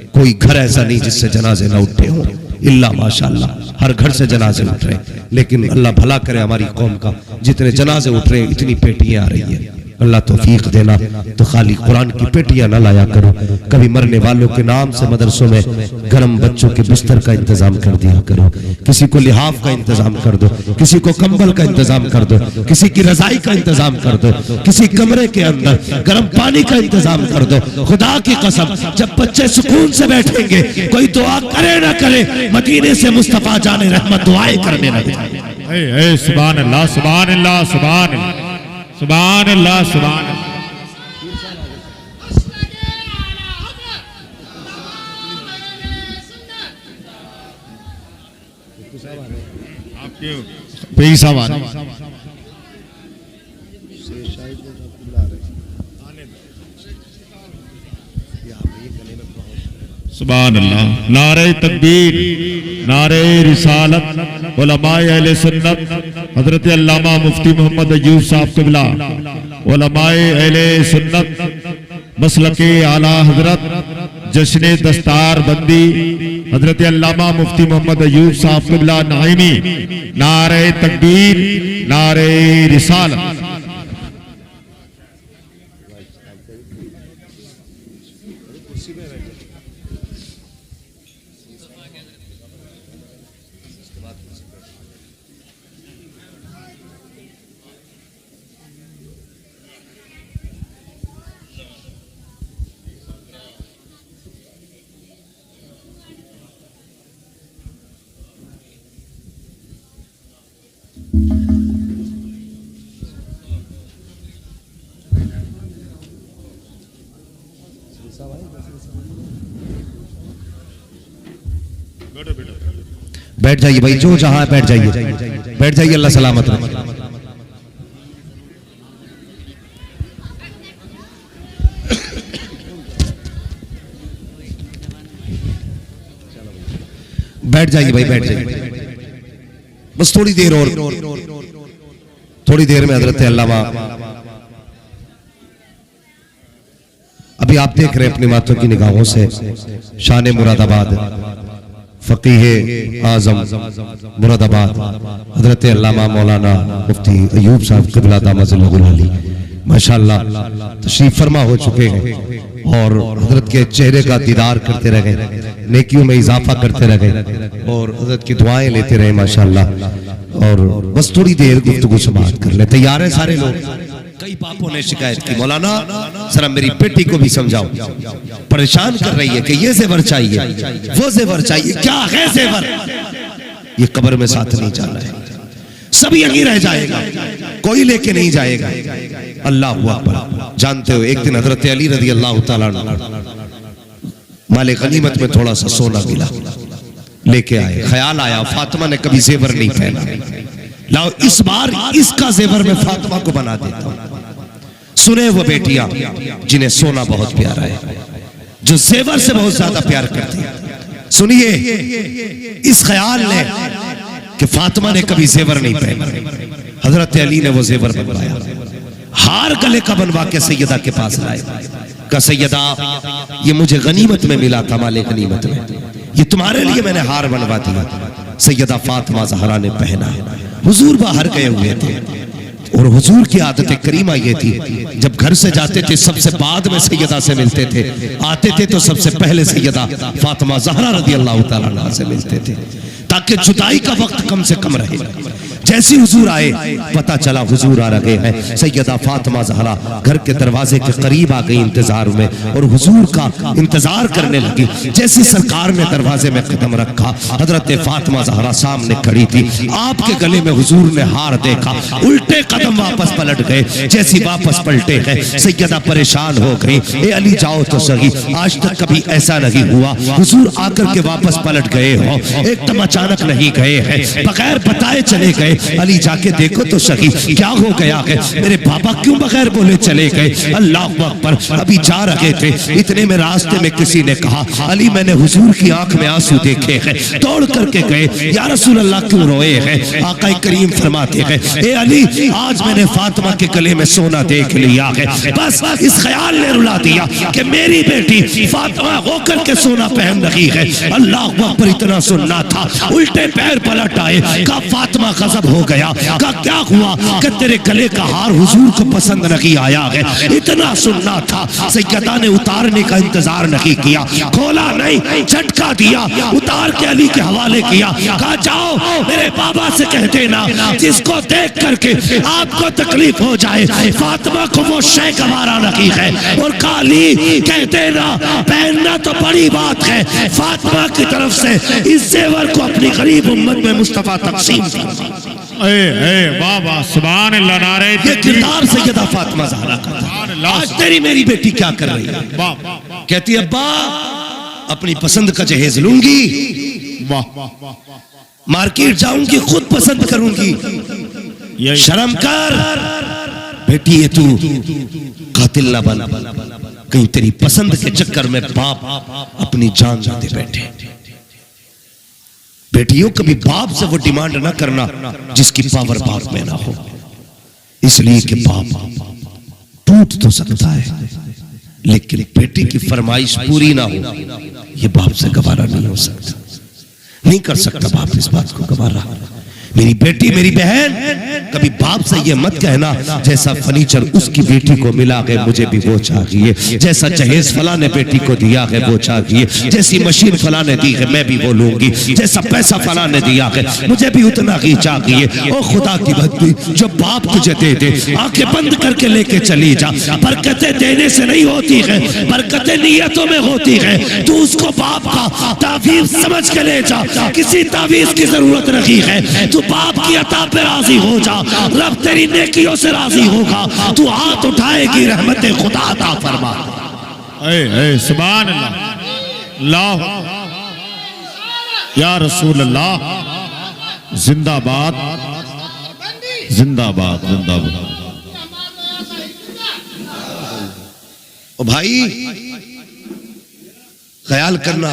कोई घर ऐसा नहीं जिससे जनाजे ना उठे हो, इल्ला माशाअल्लाह हर घर से जनाजे उठ रहे। लेकिन अल्लाह भला करे हमारी कौम का, जितने जनाजे उठ रहे इतनी पेटियां आ रही है। अल्लाह तौफीक देना, तो खाली कुरान की पेटियां ना लाया करो। कभी मरने वालों के नाम से मदरसों में गर्म बच्चों के बिस्तर का इंतजाम कर दिया करो, किसी को लिहाफ का इंतजाम कर दो, किसी को कंबल का इंतजाम कर दो, किसी की रजाई का इंतजाम कर दो, किसी कमरे के अंदर गर्म पानी का इंतजाम कर दो। खुदा की कसम जब बच्चे सुकून से बैठेंगे, कोई दुआ करे ना करे, मदीने से मुस्तफा जाने रहमत दुआएं करने लगे। सुभान अल्लाह, सुभान अल्लाह, सुभान अल्लाह, सुभान अल्लाह, सुभान अल्लाह। पीर साहब आ रहे हैं। सुभान अल्लाह। नारे तकबीर, नारे रिसालत, उलमाए अहले सुन्नत हजरत अल्लामा मुफ्ती मोहम्मद अय्यूब साहब क़िबला, उलमाए अहले सुन्नत मसलके आला हजरत जश्न दस्तार बंदी हजरत अल्लामा मुफ्ती मोहम्मद अय्यूब साहब क़िबला नाइमी। नारे तकबीर, नारे रिसालत। बैठ जाइए भाई, जो जहां बैठ जाइए, बैठ जाइए, अल्लाह सलामत रखे। बैठ जाइए भाई, बैठ जाइए, बस थोड़ी देर और, थोड़ी देर में हजरत अल्लामा, अभी आप देख रहे हैं अपनी मातों की निगाहों से शान मुरादाबाद फकीह आजम मुरादाबाद हजरत अल्लामा मौलाना मुफ्ती अयूब साहब क़िबला दामत अली माशाअल्लाह तशरीफ फरमा हो चुके हैं और हजरत के चेहरे का दीदार करते रहे, नेकियों में इजाफा करते रहे और हजरत की दुआएं लेते रहे माशाअल्लाह। और बस थोड़ी देर गुफ्तगू समाअत कर ले। तैयार है सारे लोग? कई बापों ने शिकायत की, मौलाना जरा मेरी बेटी को भी समझाओ, परेशान कर रही है कि ये जेवर चाहिए, वो जेवर चाहिए। क्या है जेवर? ये कब्र में साथ नहीं जाना है, सब यहीं रह जाएगा, कोई लेके नहीं जाएगा। अल्लाह अकबर। जानते हो एक दिन हजरत अली रज़ी अल्लाह तआला अन्हु माले गनीमत में थोड़ा सा सोना मिला, लेके आए। ख्याल आया फातिमा ने कभी जेवर नहीं पहना, लाओ इस बार इसका जेवर में फातिमा को बना देता हूं। सुने वो बेटियां जिन्हें सोना बहुत प्यारा है, जो जेवर से बहुत ज्यादा प्यार करती है, सुनिए इस ख्याल ने कि फातिमा ने कभी जेवर नहीं पहना, हजरत अली ने वो जेवर बनवाया, हार गले का बनवा के सैयदा के पास लाए। कहा सैयदा ये मुझे गनीमत में मिला था, माले गनीमत में, ये तुम्हारे लिए मैंने हार बनवा दिया। सैयदा फातिमा ज़हरा ने पहना। हुजूर बाहर गए हुए थे और हुजूर की आदत करीमा ये थी, जब घर से जाते थे सबसे बाद में सैयदा से मिलते थे, आते थे तो सबसे पहले सैयदा फातिमा ज़हरा रज़ी अल्लाह तआला अन्हा से मिलते थे, ताकि जुदाई का वक्त कम से कम रहे। जैसे हुजूर आए पता चला हुजूर आ रहे हैं, सैयदा फातिमा ज़हरा घर के दरवाजे के करीब आ गई इंतजार में और हुजूर का इंतजार करने लगी। जैसे सरकार ने दरवाजे में कदम रखा, हजरत फातिमा ज़हरा सामने खड़ी थी, आपके गले में हुजूर ने हार देखा, उल्टे कदम वापस पलट गए। जैसी वापस पलटे हैं सैयदा परेशान हो गई, ए अली जाओ तो सही, आज तक कभी ऐसा नहीं हुआ हुजूर आकर के वापस पलट गए हो, एकदम अचानक नहीं गए हैं, बगैर बताए चले गए। अली जाके देखो तो सही क्या हो गया है, मेरे बाबा क्यों बगैर बोले चले गए? अल्लाह अकबर। अभी जा रहे थे, इतने में रास्ते में किसी ने कहा अली मैंने हुजूर की आंख में आंसू देखे हैं, दौड़ करके गए, या रसूल अल्लाह क्यों रोए हैं? आका करीम फरमाते हैं ए अली आज मैंने फातिमा के गले में सोना देख लिया है, बस इस ख्याल ने रुला दिया कि मेरी बेटी फातिमा होकर के सोना पहन रही है। अल्लाह अकबर। इतना सुनना था, उल्टे पैर पलट आए, कहा फातिमा गजब हो गया। का क्या हुआ? कि तेरे गले का हार हुजूर को पसंद नहीं आया है। इतना सुनना था, सैयदा ने उतारने का इंतजार नहीं किया, खोला नहीं, झटका दिया, उतार के अली के हवाले किया। कहा जाओ मेरे बाबा से कह देना जिसको देख करके आपको तकलीफ हो जाए फातिमा को वो शय गवारा नहीं है, और काली कह देना पहनना तो बड़ी बात है, फातिमा की तरफ से इस जेवर को अपनी गरीब उम्मत में मुस्तफा तकसीम। वाह वाह सुभान अल्लाह। नारे ये किरदार सैयदा फातिमा ज़हरा का था। आज तेरी मेरी बेटी क्या कर रही है? कहती अब्बा अपनी पसंद का जहेज लूंगी, मार्केट जाऊंगी, खुद पसंद करूंगी। शर्म कर बेटी, ये तू कातिल ना बन, कहीं तेरी पसंद के चक्कर में बाप अपनी जान ना दे बैठे। बेटियों कभी बाप से वो डिमांड ना करना जिसकी पावर बाप में ना हो, इसलिए कि बाप टूट तो सकता है लेकिन बेटी की फरमाइश पूरी ना हो ये बाप से गवारा नहीं हो सकता, नहीं कर सकता बाप इस बात को गवारा। मेरी बेटी मेरी बहन कभी बाप से ये मत कहना जैसा फर्नीचर उसकी बेटी को मिला है मुझे भी वो चाहिए, जैसा जहेज फला ने बेटी को दिया है वो चाहिए, जैसी मशीन फला ने दी है मैं भी वो लूंगी, जैसा पैसा फला ने दिया है मुझे भी उतना ही चाहिए। ओ खुदा की बंदी जो बाप तुझे दे दे आंखें बंद करके लेके चली जा, बरकतें देने से नहीं होती है, बरकतें नियतों में होती है। तू उसको बाप का तावीज़ समझ के ले जा, किसी तावीज़ की जरूरत नहीं है। तू बाप की अता पे राजी हो जा, रब तेरी नेकियों से राजी होगा, तू हाथ उठाएगी रहमत खुदा अता फरमा। सुभान अल्लाह। या रसूल अल्लाह, जिंदाबाद जिंदाबाद जिंदाबाद। ओ भाई, ख्याल करना,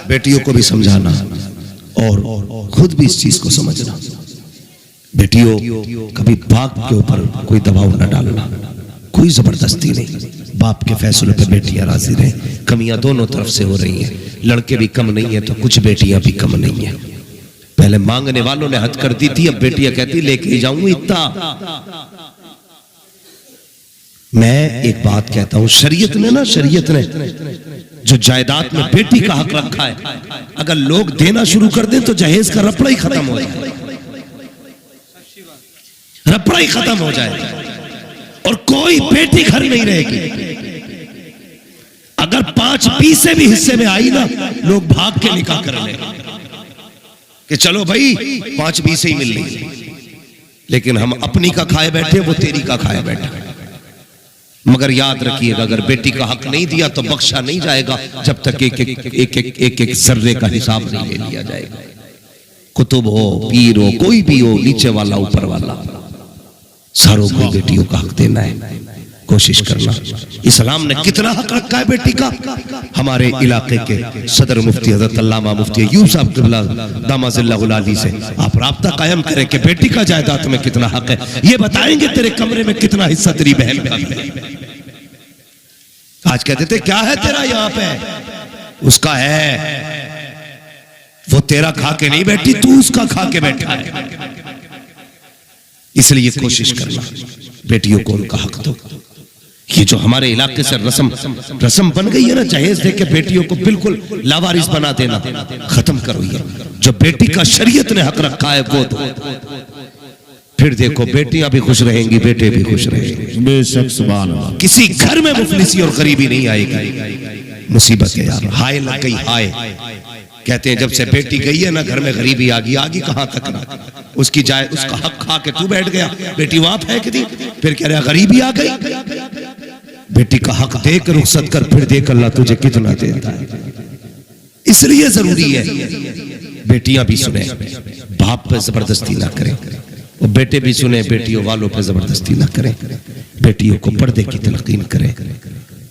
बेटियों को भी समझाना और खुद भी इस चीज को समझना। बेटियों, कभी बाप के ऊपर कोई दबाव न डालना, कोई जबरदस्ती नहीं। बाप के फैसलों पे बेटियां राजी रहे। कमियां दोनों तरफ से हो रही हैं, लड़के भी कम नहीं है तो कुछ बेटियां भी कम नहीं है। पहले मांगने वालों ने हद कर दी थी, अब बेटियां कहती लेके जाऊं इतना। मैं एक बात कहता हूं, शरीयत ने जो जायदाद में बेटी का हक रखा है, अगर लोग देना शुरू कर दें तो जहेज का रपड़ा ही खत्म हो जाए, रपड़ा ही खत्म हो जाए और कोई बेटी घर नहीं रहेगी। अगर 5 पैसे भी हिस्से में आई ना, लोग भाग के निकाह कर ले कि चलो भाई 5 पैसे ही मिल रही, लेकिन हम अपनी का खाए बैठे, वो तेरी का खाए बैठे। मगर याद रखिएगा, अगर बेटी का हक नहीं दिया तो बख्शा नहीं जाएगा जब तक एक जर्रे का हिसाब नहीं ले लिया जाएगा। कुतुब हो, पीर हो, कोई भी हो, नीचे वाला ऊपर वाला, सारों को बेटियों का हक देना है। कोशिश करना। इस्लाम ने कितना हक रखा है बेटी का। हमारे इलाके के सदर मुफ्ती हज़रत अल्लामा मुफ्ती अय्यूब साहब क़िबला दामजिल्लाहुल आली से आप राब्ता कायम करें कि बेटी का जायदाद में कितना हक है। ये बताएंगे तेरे कमरे में कितना हिस्सा तेरी बहन का है। आज कहते थे क्या है तेरा यहाँ पे, उसका है, वो तेरा खा के नहीं बैठी, तू उसका खा के बैठा है। इसलिए कोशिश करना बेटियों को उनका हक दो। ये जो हमारे इलाके से रस्म बन गई है ना, जहेज दे के बेटियों को बिल्कुल लावारिस बना देना, खत्म करो। ये जो बेटी का शरीयत ने हक रखा है वो दो। फिर देखो बेटियां भी खुश रहेंगी, बेटे भी खुश रहेंगे। बेशक सुभान अल्लाह। किसी घर में मुफलिसी और गरीबी नहीं आएगी। मुसीबत है यार, हाय लग गई हाय। कहते हैं जब से बेटी गई है ना, घर में गरीबी आ गई कहां तक ना। उसकी जाए उसका हक खा के तू बैठ गया, बेटी वहां फेंक दी, फिर कह रहा गरीबी आ गई। बेटी का हक दे कर रुखसत कर, फिर देख अल्लाह तुझे कितना देता है। इसलिए जरूरी है बेटियां भी सुने, बाप पे जबरदस्ती ना करें, और बेटे भी सुने, बेटियों वालों पे जबरदस्ती ना करें। बेटियों को पर्दे की तलकीन करें।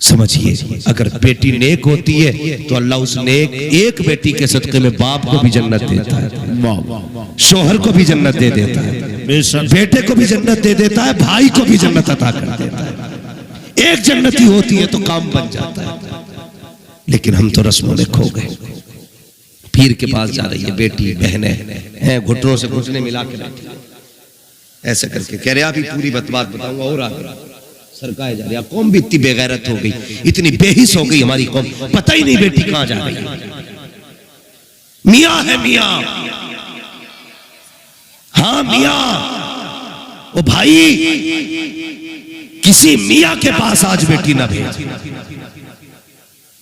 समझिए, अगर बेटी नेक होती है तो अल्लाह उस नेक एक बेटी के सदके में बाप को भी जन्नत देता है, शोहर को भी जन्नत दे देता है, बेटे को भी जन्नत दे देता है, भाई को भी जन्नत अता कर देता है। एक जन्नती होती है तो काम बन जाता है। लेकिन हम तो रस्मों में खो गए। पीर के पास जा रही है बेटी, बहने हैं, घुटनों से घुटने मिला के बैठी, ऐसे करके कह रहे अभी पूरी बात बताऊंगा और आगे सरकाए जा रही। कौम भी इतनी बेगैरत हो गई, इतनी बेहिस हो गई हमारी कौम, पता ही नहीं बेटी कहां जा रही है। मियां है मियां, हाँ मियां। ओ भाई, किसी मियां के पास आज बेटी ना भेज।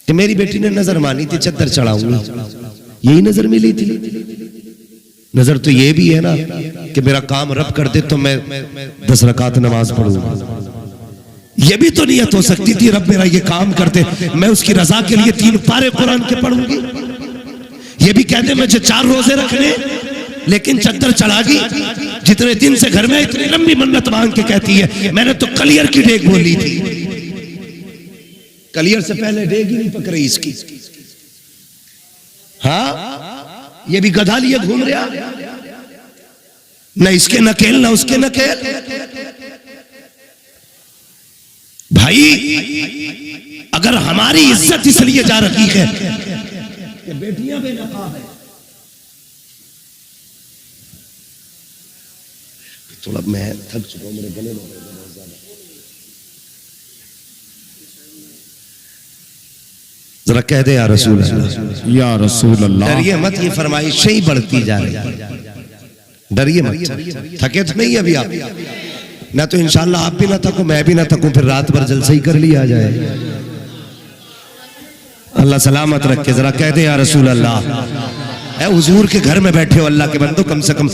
कि मेरी बेटी ने नजर मानी थी चद्दर चढ़ाऊंगी, यही नजर मिली थी। नजर तो ये भी है ना कि मेरा काम रब कर दे तो मैं 10 रकात नमाज पढ़ूंगा। ये भी तो नियत हो सकती थी रब मेरा ये काम करते, मैं उसकी रजा के लिए 3 पारे कुरान के पढ़ूंगी। ये भी कहते मुझे 4 रोजे रखने, लेकिन चद्दर चढ़ागी जितने दिन से घर में, इतनी लंबी मन्नत मांग के कहती है मैंने तो कलियर की डेग बोली थी। कलियर से पहले डेग ही नहीं पक रही इसकी। हाँ, ये भी गधा लिए घूम रहा, न इसके नकेल न उसके नकेल। भाई, अगर हमारी इज्जत इसलिए जा रही है कि बेटियां बेनकाब है, थोड़ा मैं थक चुका हूं, मेरे गले में बहुत ज्यादा। जरा कह दे या रसूल अल्लाह, या रसूल अल्लाह। डरिए मत, ये फरमाइशें ही बढ़ती जा रही है। डरिए मत, थके तो नहीं अभी आप ना, तो इंशाल्लाह आप भी ना थको, मैं भी ना थकूं, फिर रात भर जलसे ही कर लिया जाए। अल्लाह सलामत रखे। जरा कह दे या रसूल अल्लाह। हुजूर के घर में बैठे हो अल्लाह के बंदो, कम से कम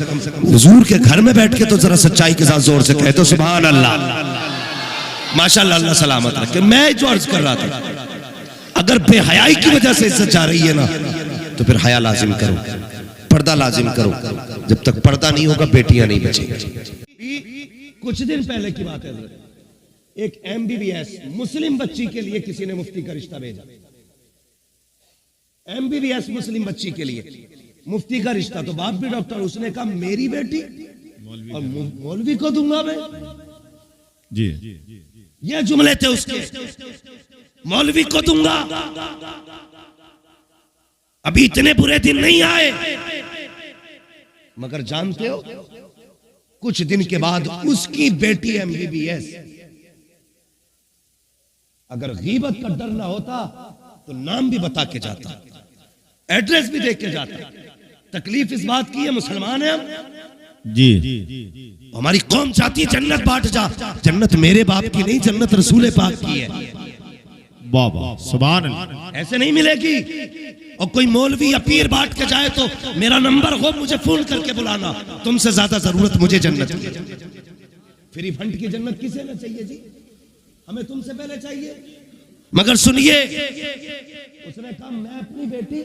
हुजूर के घर में बैठ के तो जरा सच्चाई के साथ जोर से कहे तो सुभान अल्लाह, माशाअल्लाह, अल्लाह सलामत रखे। मैं जो अर्ज कर रहा था, अगर बेहयाई की वजह से इज्जत जा रही है ना, तो फिर हया लाजिम करो। पर्दा लाजिम करो। जब तक पर्दा नहीं होगा बेटियां नहीं बचेंगी। कुछ दिन पहले की बात है, एक MBBS मुस्लिम बच्ची के लिए किसी ने मुफ्ती का रिश्ता भेजा। MBBS मुस्लिम बच्ची के लिए मुफ्ती का रिश्ता, तो बाप भी डॉक्टर, उसने कहा मेरी बेटी और मौलवी को दूंगा मैं। जी, ये जुमले थे उसके, मौलवी को दूंगा। अभी इतने बुरे दिन नहीं आए, मगर जानते हो कुछ दिन के बाद उसकी बेटी MBBS, अगर गीबत का डर ना होता तो नाम भी बता के जाता, एड्रेस भी देख के जाता। तकलीफ इस बात की है, मुसलमान है हम, जी, हमारी कौम चाहती है जन्नत बांट जा। जन्नत मेरे बाप की नहीं, जन्नत रसूल पाक की है। वाह वाह, सुभान अल्लाह। ऐसे नहीं मिलेगी। और कोई मौलवी या पीर बांट के जाए तो मेरा नंबर हो, मुझे फोन करके बुलाना, तुमसे ज्यादा जरूरत मुझे जन्नत की। फ्री फंड की जन्नत किसे ना चाहिए जी, हमें तुमसे पहले चाहिए। मगर सुनिए, उसने कहा मैं अपनी बेटी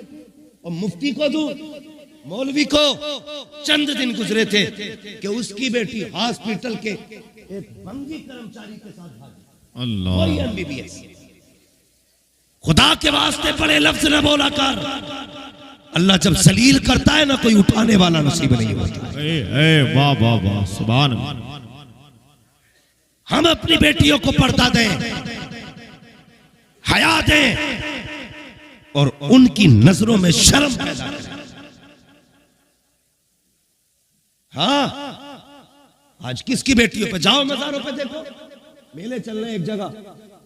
और मुफ्ती को दूं, मौलवी को। चंद दिन गुजरे थे कि उसकी बेटी हॉस्पिटल के एक बंगी कर्मचारी के साथ भागी। अल्लाह, कोई MBBS। खुदा के वास्ते बड़े लफ्ज न बोला कर। अल्लाह जब जलील करता है ना, कोई उठाने वाला नसीब नहीं होता। वाह वाह वाह, सुभान अल्लाह। हम अपनी बेटियों को पर्दा दें, हया दें और उनकी नजरों में शर्म पैदा करें। हाँ, आज किसकी बेटियों पे जाओ, मज़ारों पे देखो, मेले चल रहे हैं। एक जगह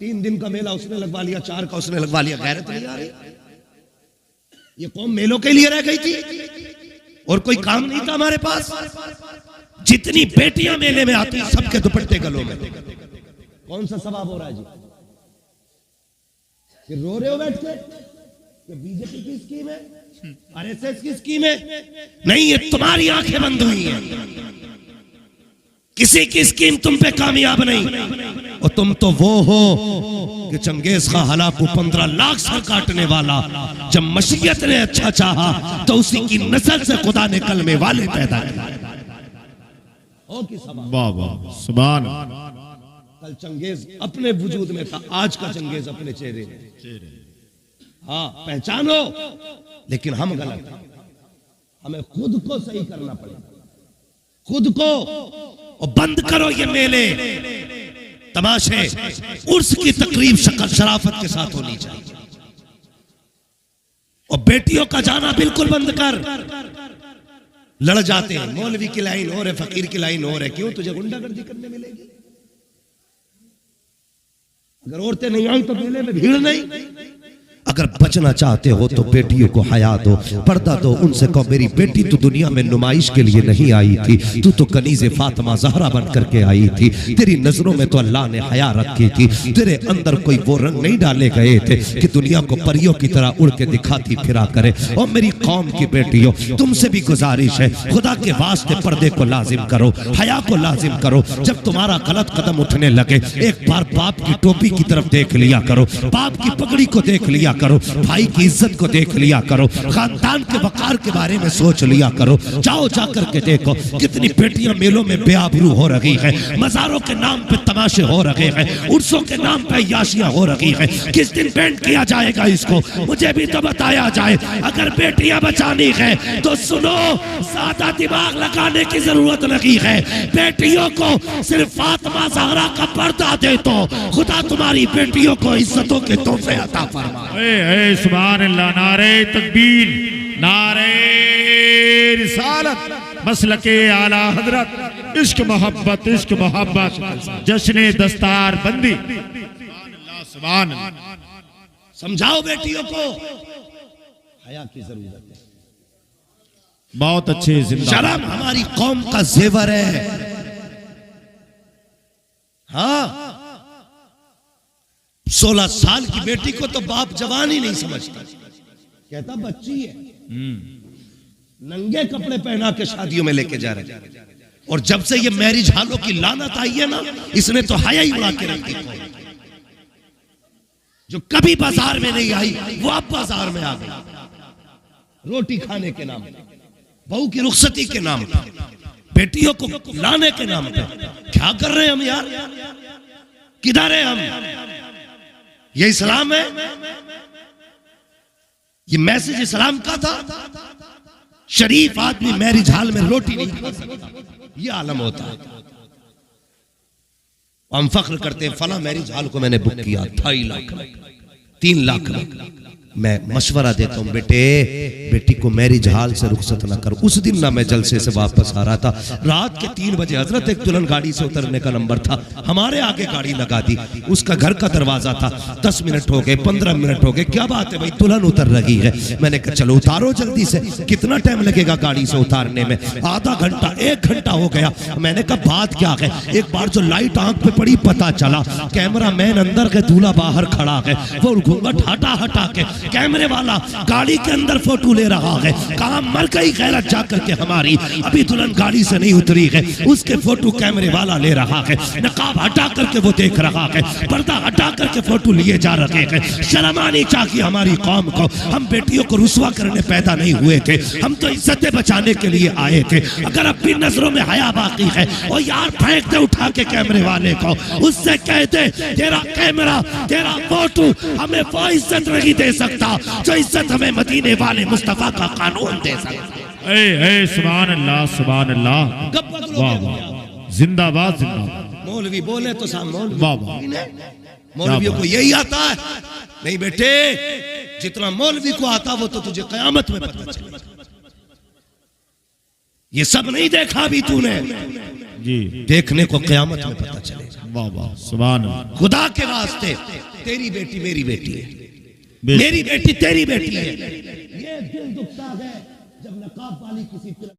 3 दिन का मेला उसने लगवा लिया, 4 का उसने लगवा लिया। गैरत नहीं आ रही? ये कौम मेलों के लिए रह गई थी और कोई काम नहीं था हमारे पास। जितनी बेटियां मेले में आती, सबके दुपट्टे गलों में। कौन सा सवाब हो रहा है जी? कि रो रहे हो बैठ के कि बीजेपी की स्कीम है, RSS की स्कीम है? नहीं, ये तुम्हारी आंखें बंद हुई हैं। किसी की स्कीम तुम पे कामयाब नहीं। और तुम तो वो हो कि चंगेज खां हलाकू 15 लाख सर काटने वाला, जब मशीयत ने अच्छा चाहा तो उसी की नस्ल से खुदा ने कलमे वाले पैदा किए। वाह वाह, सुभान। कल चंगेज अपने वजूद में था, आज का चंगेज अपने चेहरे में। हाँ, पहचानो। लेकिन हम गलत हैं, हमें खुद को सही करना पड़ेगा, खुद को। और बंद करो ये मेले तमाशे, उर्स की तकरीब शक्ल शराफत के साथ होनी चाहिए। और बेटियों का जाना बिल्कुल बंद कर। लड़ जाते हैं, मौलवी की लाइन और है, फकीर की लाइन और है। क्यों? तुझे गुंडागर्दी करने मिलेगी। अगर औरतें नहीं आई तो मेले में भीड़ नहीं। अगर बचना चाहते हो तो बेटियों को हया दो, पर्दा दो। उनसे कहो मेरी बेटी तो दुनिया में नुमाइश के लिए नहीं आई थी, तू तो कनीज़े फातिमा ज़हरा बन करके आई थी। तेरी नजरों में तो अल्लाह ने हया रखी थी। तेरे अंदर कोई वो रंग नहीं डाले गए थे कि दुनिया को परियों की तरह उड़ के दिखाती फिरा करे। और मेरी कौम की बेटियों, तुमसे भी गुजारिश है, खुदा के वास्ते पर्दे को लाजिम करो, हया को लाजिम करो। जब तुम्हारा गलत कदम उठने लगे, एक बार बाप की टोपी की तरफ देख लिया करो, बाप की पगड़ी को देख लिया करो, भाई की इज्जत को देख लिया करो, खानदान के वकार के बारे में सोच लिया करो। जाओ जाकर के देखो कितनी बेटियां मेलों में बेआबरू हो रही है, मज़ारों के नाम पे तमाशे हो रहे हैं, उर्सों के नाम पे याशियां हो रही है। किस दिन बैंड किया जाएगा इसको? मुझे भी तो बताया जाए। अगर बेटियां बचानी है तो सुनो, ज्यादा दिमाग लगाने की जरूरत नहीं है। बेटियों को सिर्फ फातिमा ज़हरा का पर्दा दे तो खुदा तुम्हारी बेटियों को इज्जतों के तोहफे अता फरमाए। सुभान अल्लाह। नारे तकबीर, नारे रिसालत, मसलके आला हजरत, इश्क मोहब्बत, इश्क मोहब्बत, जश्न दस्तार बंदी। सुभान अल्लाह। समझाओ बेटियों को हया की जरूरत है। बहुत अच्छे। शर्म हमारी कौम का जेवर है। हाँ, 16 साल की बेटी को तो बाप जवान ही नहीं समझता, कहता बच्ची है। नंगे कपड़े पहना के शादियों में लेके जा रहे हैं। और जब से ये मैरिज हालों की लानत आई है ना, इसने तो हया ही उड़ा के रख दी। जो कभी बाजार में नहीं आई वो अब बाजार में आ गई, रोटी खाने के नाम पे। बहू की रुखसती के नाम पे, बेटियों को लाने के नाम पे क्या कर रहे हैं हम यार? किधर है हम? ये इस्लाम है? ये मैसेज इस्लाम का था? शरीफ आदमी मैरिज हॉल में रोटी नहीं खा सकता, ये आलम होता है। हम फख्र करते हैं फला मैरिज हॉल को मैंने बुक किया 2.5 लाख 3 लाख में। मैं मशवरा देता हूं बेटे, बेटी को मैरिज हॉल से रुखसत ना करो। उस दिन ना मैं जलसे से वापस आ रहा था, रात के 3 बजे हजरत एक दुल्हन गाड़ी से उतरने का नंबर था, हमारे आगे गाड़ी लगा दी। उसका घर का दरवाजा था, 10 मिनट हो गए, 15 मिनट हो गए, क्या बात है भाई दुल्हन उतर रही है। मैंने कहा चलो उतारो जल्दी से। कितना टाइम लगेगा गाड़ी से उतारने में? आधा घंटा 1 घंटा हो गया। मैंने कहा बात क्या है? एक बार जो लाइट आंख पे पड़ी पता चला कैमरा मैन अंदर के, दूल्हा बाहर खड़ा है। वो घूंघट हटा हटा के कैमरे वाला गाड़ी के अंदर फोटो ले रहा है। कहा मर गई गैरत जाकर के हमारी, अभी दुल्हन गाड़ी से नहीं उतरी है, उसके फोटो कैमरे वाला ले रहा है। नकाब हटा करके वो देख रहा है, पर्दा हटा करके फोटो लिए जा रहे हैं। शर्म आनी चाहिए हमारी कौम को। हम बेटियों को रुसवा करने पैदा नहीं हुए थे, हम तो इज्जतें बचाने के लिए आए थे। अगर अपनी नजरों में हया बाकी है और यार फेंक दे उठा के कैमरे वाले को, उससे कहते तेरा कैमरा तेरा फोटो हमें वो इज्जत नहीं दे सकता जो इज्जत हमें मदीने वाले मुस्तफा का कानून दे सकता। ए सुभान अल्लाह सुभान अल्लाह, वाह वाह, जिंदाबाद जिंदाबाद। मौलवी बोले तो सामने वाह वाह, मौलवियों को यही आता है? नहीं बेटे, जितना मौलवी को आता वो तो तुझे कयामत में पता चलेगा। ये सब नहीं देखा भी तूने जी, देखने को कयामत में पता चलेगा। वाह वाह सुभान अल्लाह। खुदा के वास्ते तेरी बेटी मेरी बेटी है, मेरी बेटी तेरी बेटी है। ये दिल दुखता है जब नकाब वाली किसी